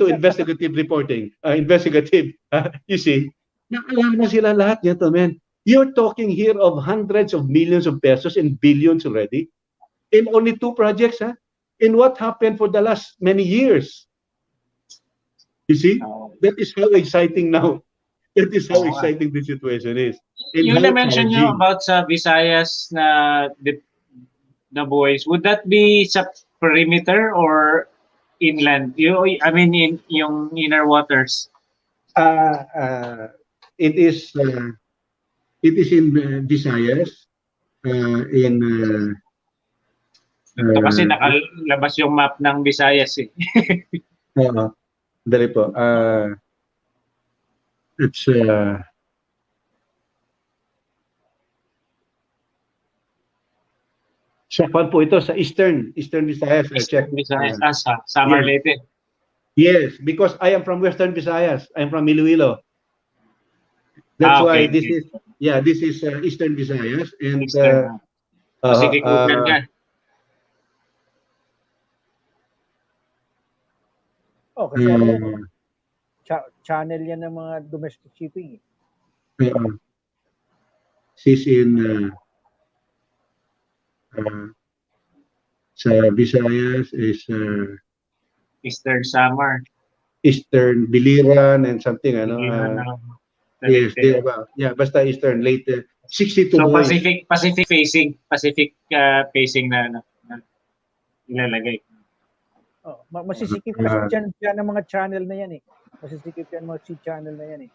investigative reporting, you see, naalala sila lahat, gentlemen. You're talking here of hundreds of millions of pesos and billions already in only 2 projects, huh? In what happened for the last many years. You see, that is how exciting now. That is how exciting the situation is. And yung na-mention nyo about sa Visayas na boys, would that be sa perimeter or inland? I mean, in yung inner waters. It is in Visayas. Kasi nakalabas yung map ng Visayas eh. Dali po. It's sa po ito sa Eastern Visayas. Eastern Visayas, Samar Leyte. Yes, because I am from Western Visayas. I'm from Iloilo. That's why this is Eastern Visayas and Pacific Ocean ka. Kasi channel yan ng mga domestic shipping. She's in sa Visayas is Eastern Samar. Eastern Biliran and something yes, basta Eastern Leyte 62 so boys. Pacific facing na ilalagay. Masisikip kasi dyan ng mga channel na yan eh. Masisikip yan mga channel na yan eh.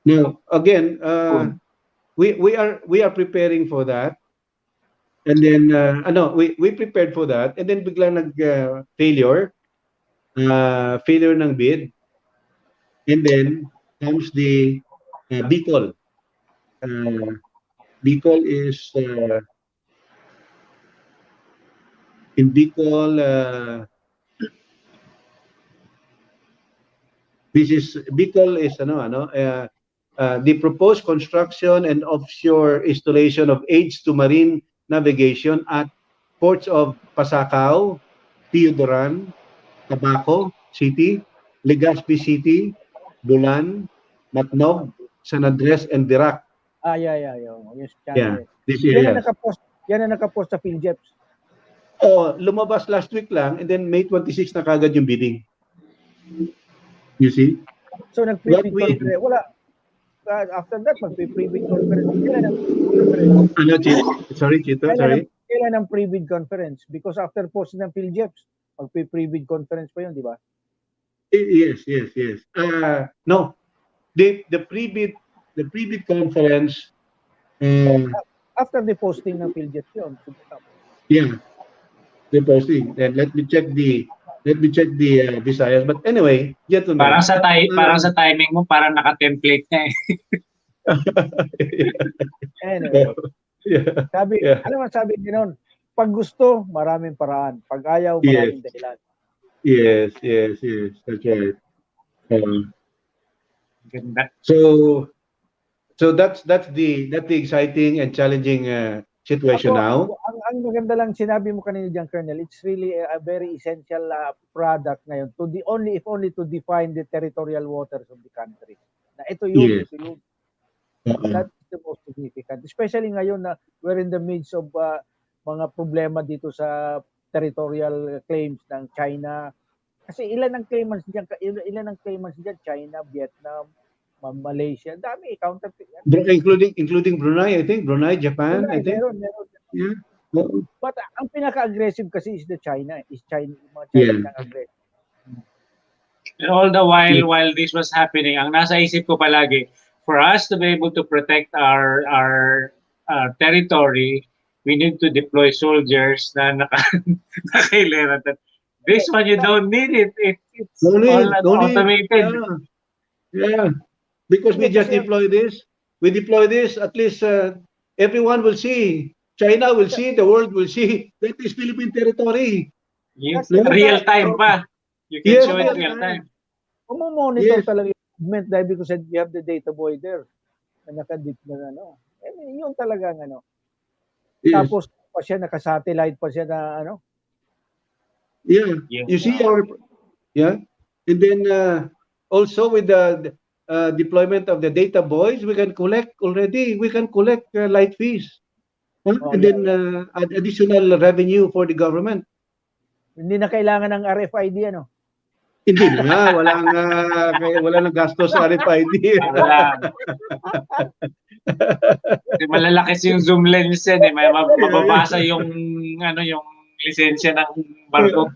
Now, again, we are preparing for that. And then we prepared for that and then biglang failure ng bid. And then comes the Bicol. Bicol is in Bicol, Bicol is the proposed construction and offshore installation of aids to marine navigation at ports of Pasacao, Teodoran, Tabaco City, Legazpi City, Bulan, Matnog, San Andres, and Dirac. Yeah. Yung Yeah, channel. these Yan areas. ang nakapost sa PhilJeps. Oh, lumabas last week lang, and then May 26 na kagad yung bidding. You see? So nag-pre-bid conference. Wala. After that, mag-pre-bid conference. Kailan ang conference? Ano, Chito? Sorry, Chito, sorry. Kailan ang pre-bid conference? Because after posting ng PhilJeps, mag-pre-bid conference pa yun, di ba? Yes. No, the pre-bid conference. After the posting ng PhilJeps yun. Yeah, the posting. Then let me check the Visayas. But anyway, gentlemen. Parang sa timing mo, parang naka-template na eh. Anyway. Ano man sabi din nun? Pag gusto, maraming paraan. Pag ayaw, maraming dahilan. Yes. That's right. So that's the exciting and challenging situation now. Ang maganda lang sinabi mo kanina diyan, Colonel, it's really a very essential product ngayon if only to define the territorial waters of the country. Na ito yun. That's the most significant. Especially ngayon na we're in the midst of mga problema dito sa territorial claims ng China. Kasi ilan ang claimants diyan? China, Vietnam, Malaysia, dami counterfeit. Including Brunei, I think. Brunei, Japan, I think. Meron. Yeah. But ang pinaka-aggressive kasi is mga China ang aggressive. And all the while this was happening, ang nasa isip ko palagi, for us to be able to protect our territory, we need to deploy soldiers na nakailera. This one, you don't need it. It's automated. Yeah. Because we just deploy this. We deploy this, at least everyone will see. China will see, the world will see. That is Philippine territory. Yes. Real time pa. You can show it real time. Monitor talaga yung movement dahil because you have the data boy there. Na nakadip na ano. Yun talaga ano. Yes. Tapos pa siya, naka-satellite pa siya na ano. Yeah. You see and then also with the deployment of the data boys, we can collect light fees. And then additional revenue for the government. Hindi na kailangan ng RFID ano. Hindi na, wala nang gastos sa RFID. Wala. Malalaki yung zoom lens yan eh. May mababasa yung lisensya ng barko.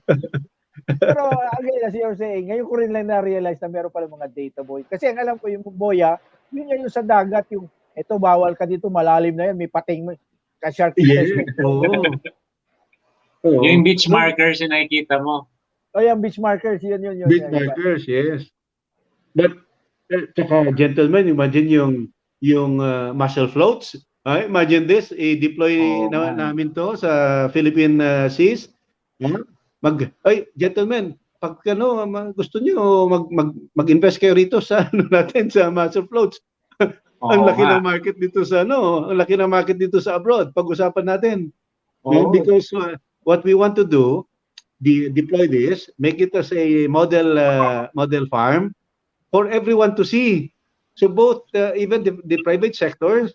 Pero again, as you're saying, ngayon ko rin lang na-realize na meron pala mga data boy. Kasi ang alam ko yung boya, yun yung sa dagat, yung eto bawal ka dito, malalim na yan, may pating, ka-shark. Yung beach markers yung nakikita mo. Yung beach markers, yun. Beach markers, yes. But, gentlemen, imagine yung mussel floats. Imagine this, i-deploy namin to sa Philippine seas. Gentlemen, pag gusto niyo mag-invest kayo rito sa natin sa mussel floats. Ang laki ng market dito sa ang laki ng market dito sa abroad. Pag-usapan natin. Because what we want to do, deploy this, make it as a model farm for everyone to see. So both even the private sector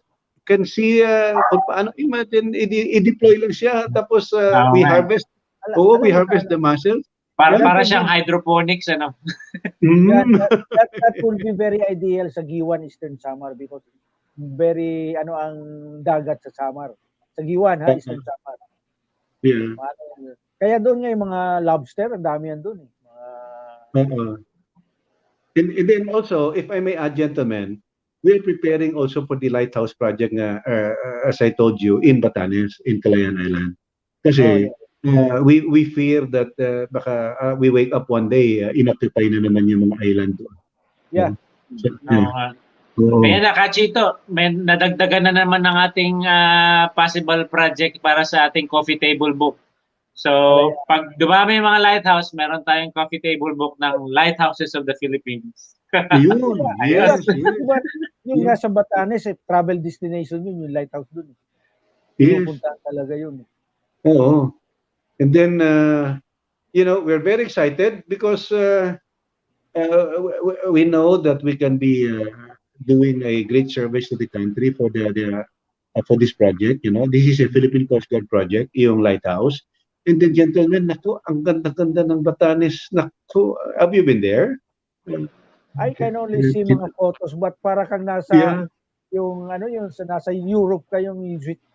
can see kung paano. Imagine i-deploy lang siya tapos we harvest the mussels. Para siyang hydroponics ano. That would be very ideal sa Giwan Eastern Samar because very ang dagat sa Samar. Sa Giwan Eastern Samar. Yeah. Kaya doon nga yung mga lobster, ang dami yan doon And then also, if I may add, gentlemen, we are preparing also for the lighthouse project as I told you, in Batanes, in Calayan Island. Kasi we fear that baka we wake up one day, inoccupy na naman yung mga island doon. Yeah. Kaya Kachito, may nadagdagan na naman ng ating possible project para sa ating coffee table book. So, pag dumami yung mga lighthouse, meron tayong coffee table book ng Lighthouses of the Philippines. Yun, yes, yes. Diba, yung Yes. nasa Batanes, travel destination yun, yung lighthouse dun. Yes. Pinupuntahan talaga yun. Oo. And then, we're very excited because we know that we can be doing a great service to the country for for this project. This is a Philippine Coast Guard project, yung lighthouse. And then, gentlemen, naku, ang ganda-ganda ng Batanes. Naku, have you been there? I can only see mga photos, but para kang nasa yung nasa Europe kayong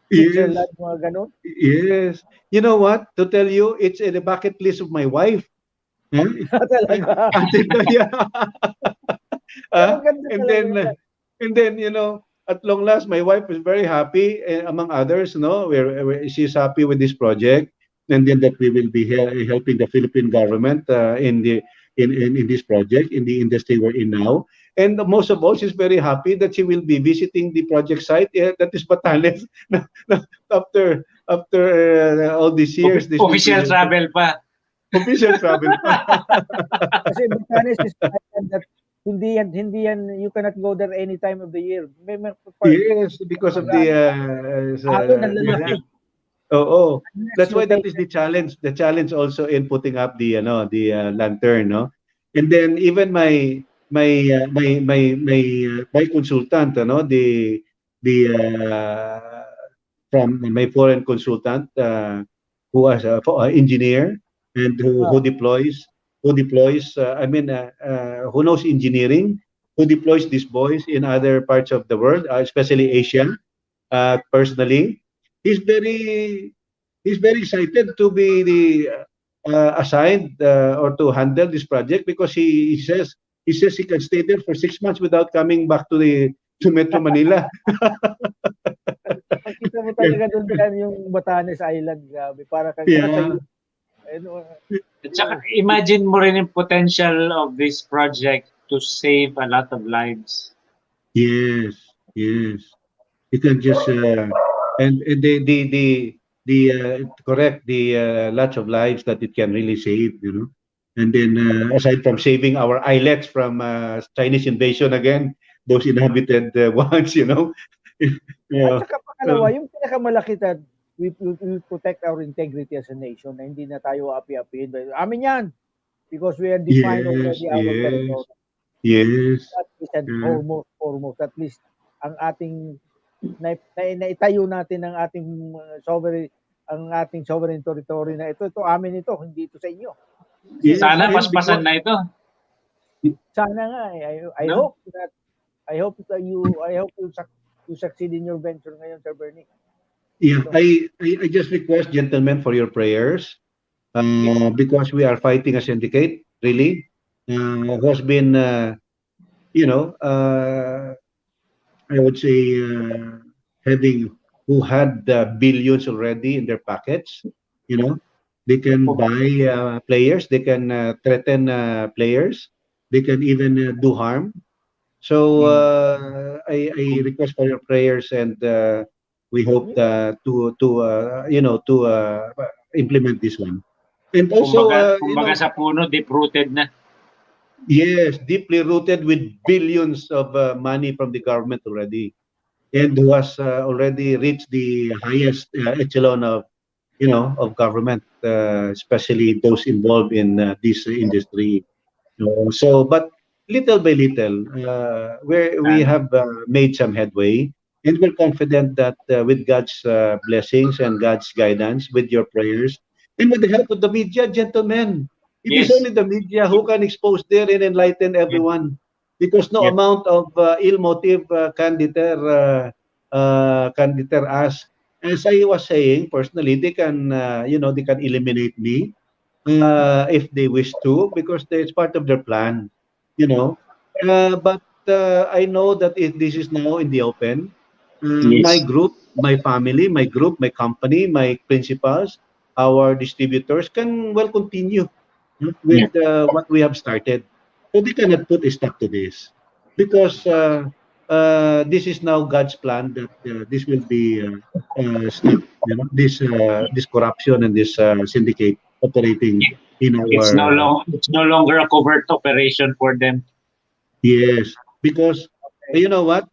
Switzerland, mga ganun. Yes. You know what? To tell you, it's in the bucket list of my wife. Huh? Talaga. Yeah. Ganda And talaga. then, at long last, my wife is very happy, among others, she's happy with this project, and then that we will be helping the Philippine government in this project, in the industry we're in now. And most of all, she's very happy that she will be visiting the project site, that is Batanes, after all these years. Official travel pa. Official travel pa. Kasi Batanes is that hindi yan, you cannot go there any time of the year. Yes, because of the that's why that is the challenge. The challenge also in putting up the lantern, no. And then even my consultant, from my foreign consultant, who was an engineer and who deploys who knows engineering, who deploys these boys in other parts of the world, especially Asia. Personally, he's very excited to be assigned or to handle this project, because he says he can stay there for 6 months without coming back to Metro Manila. Kita mo talaga doon yung Batanes Island, grabe. Para kang At saka, imagine mo rin yung potential of this project to save a lot of lives. Yes. You can just and correct the lots of lives that it can really save, And then aside from saving our islets from Chinese invasion again, those inhabited ones, At saka pangalawa, yung pinakamalaki we protect our integrity as a nation, na hindi na tayo api-apihin. Amin yan! Because we are defined already our territory. Yes. That is foremost, at least ang ating naitayo natin ang ating sovereign territory na ito amin ito, hindi ito sa inyo. Yes, sana paspasan na ito. Sana nga. I hope you succeed in your venture ngayon, Sir Bernie. Yeah, I just request, gentlemen, for your prayers, because we are fighting a syndicate, really, who has been, I would say, who had billions already in their pockets. They can buy players, they can threaten players, they can even do harm. So I request for your prayers, and we hope to implement this one. And also, kumbaga sa puno, deep-rooted na. Yes, deeply rooted with billions of money from the government already, and who has already reached the highest echelon of government, especially those involved in this industry. But little by little, we have made some headway, and we're confident that with God's blessings and God's guidance, with your prayers, and with the help of the media, gentlemen, it is only the media who can expose there and enlighten everyone, because no amount of ill motive can deter us. As I was saying, personally, they can eliminate me if they wish to, because it's part of their plan, but I know that if this is now in the open, my group, my family, my group, my company, my principals, our distributors can continue with what we have started. So they cannot put a stop to this, because this is now God's plan that this will be stopped this corruption and this syndicate operating in It's no our long it's no longer a covert operation for them. yes, because you know what?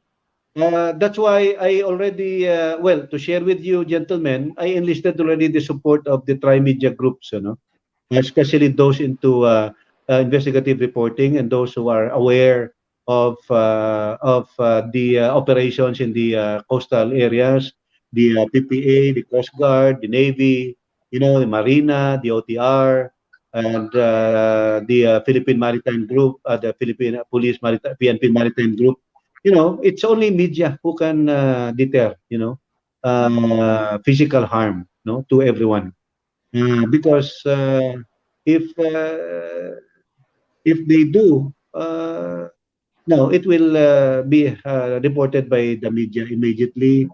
That's why I already, well, to share with you, gentlemen, I enlisted already the support of the tri-media groups, especially those into investigative reporting and those who are aware of the operations in the coastal areas, the PPA, the Coast Guard, the Navy, the Marina, the OTR, and the Philippine Maritime Group, the Philippine Police Maritime, PNP Maritime Group. It's only media who can deter, physical harm, to everyone. Because if uh, if they do, no, it will be reported by the media immediately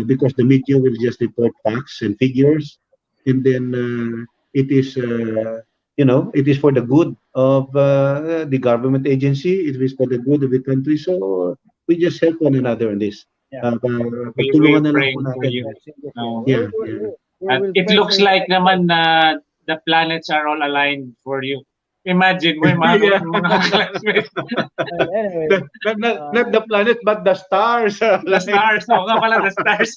because the media will just report facts and figures, and then it is for the good of the government agency. It is for the good of the country. So we just help one another in this. Yeah. We're Pagtulungan na lang po praying for natin. you. Yeah, yeah. It looks like naman na the planets are all aligned for you. Imagine mo yung Yeah. mga classmates. Anyway, Not the planet, but the stars. The stars. Oo nga pala, the stars.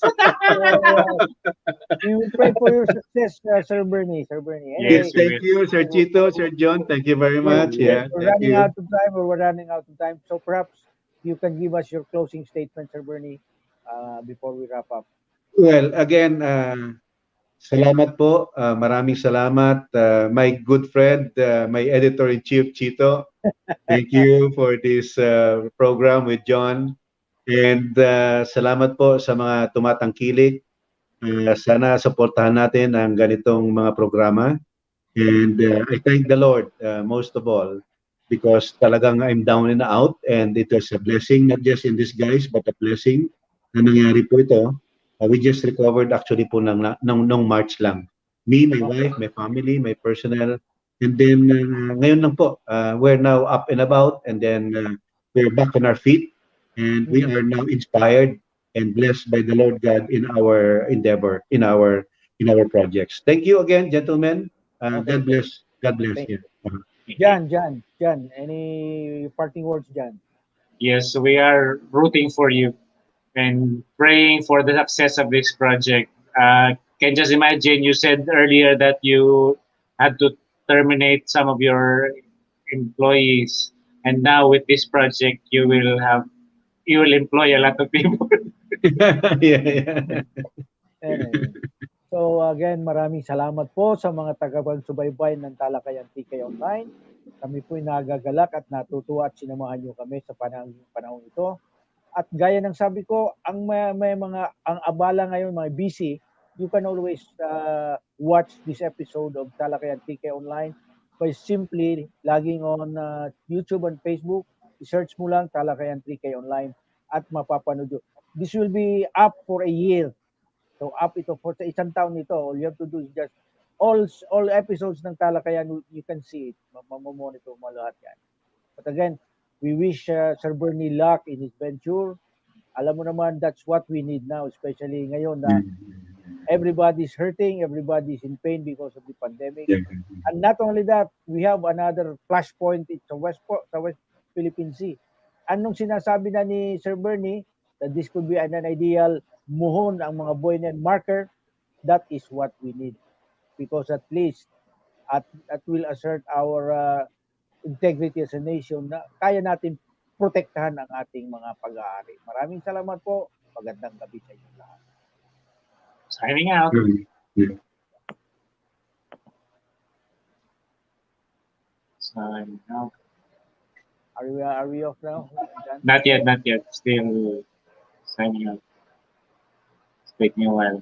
we will pray for your success, Sir Bernie. Sir Bernie. Yes, Anyway, Thank you, Sir Chito, Sir John. Thank you very much. Yeah, we're thank running you. out of time, or we're running out of time. So perhaps you can give us your closing statement, Sir Bernie, before we wrap up. Well, again, salamat po. Maraming salamat. My good friend, my editor-in-chief, Chito. Thank you for this program with John. And salamat po sa mga tumatangkilik. Sana suportahan natin ang ganitong mga programa. And I thank the Lord most of all because talagang I'm down and out and it was a blessing, not just in disguise, but a blessing na nangyari po ito. We just recovered actually po nung March lang. Me, my wife, my family, my personnel, and then ngayon lang po, we're now up and about and then we're back on our feet and we are now inspired and blessed by the Lord God in our endeavor, in our projects. Thank you again, gentlemen. God bless. God bless. Thank Yeah. John, any parting words, John? Yes, we are rooting for you and praying for the success of this project. Can just imagine you said earlier that you had to terminate some of your employees, and now with this project you will employ a lot of people. Yeah. Anyway. So again, maraming salamat po sa mga taga-subaybay ng Talakayan TK Online. Kami po'y nagagalak at natutuwa at sinamahan niyo kami sa panahon ito. At gaya ng sabi ko, ang abala ngayon, mga busy, you can always watch this episode of Talakayan TK Online by simply logging on YouTube and Facebook. I-search mo lang Talakayan TK Online at mapapanood yun. This will be up for a year. So up ito for sa isang taon nito. All you have to do is just all episodes ng Talakayan, you can see it. Mamamonitor mo lahat yan. But again, we wish Sir Bernie luck in his venture. Alam mo naman, that's what we need now, especially ngayon na everybody's hurting, everybody's in pain because of the pandemic. And not only that, we have another flashpoint sa West Philippine Sea. Anong sinasabi na ni Sir Bernie that this could be an ideal muhon ang mga buoyant marker? That is what we need, because at least that will assert our integrity as a nation na kaya natin protektahan ang ating mga pag-aari. Maraming salamat po. Magandang gabi sa inyo lahat. Signing out. Signing out. Are we off now? Not yet. Still signing out. It's taking a while.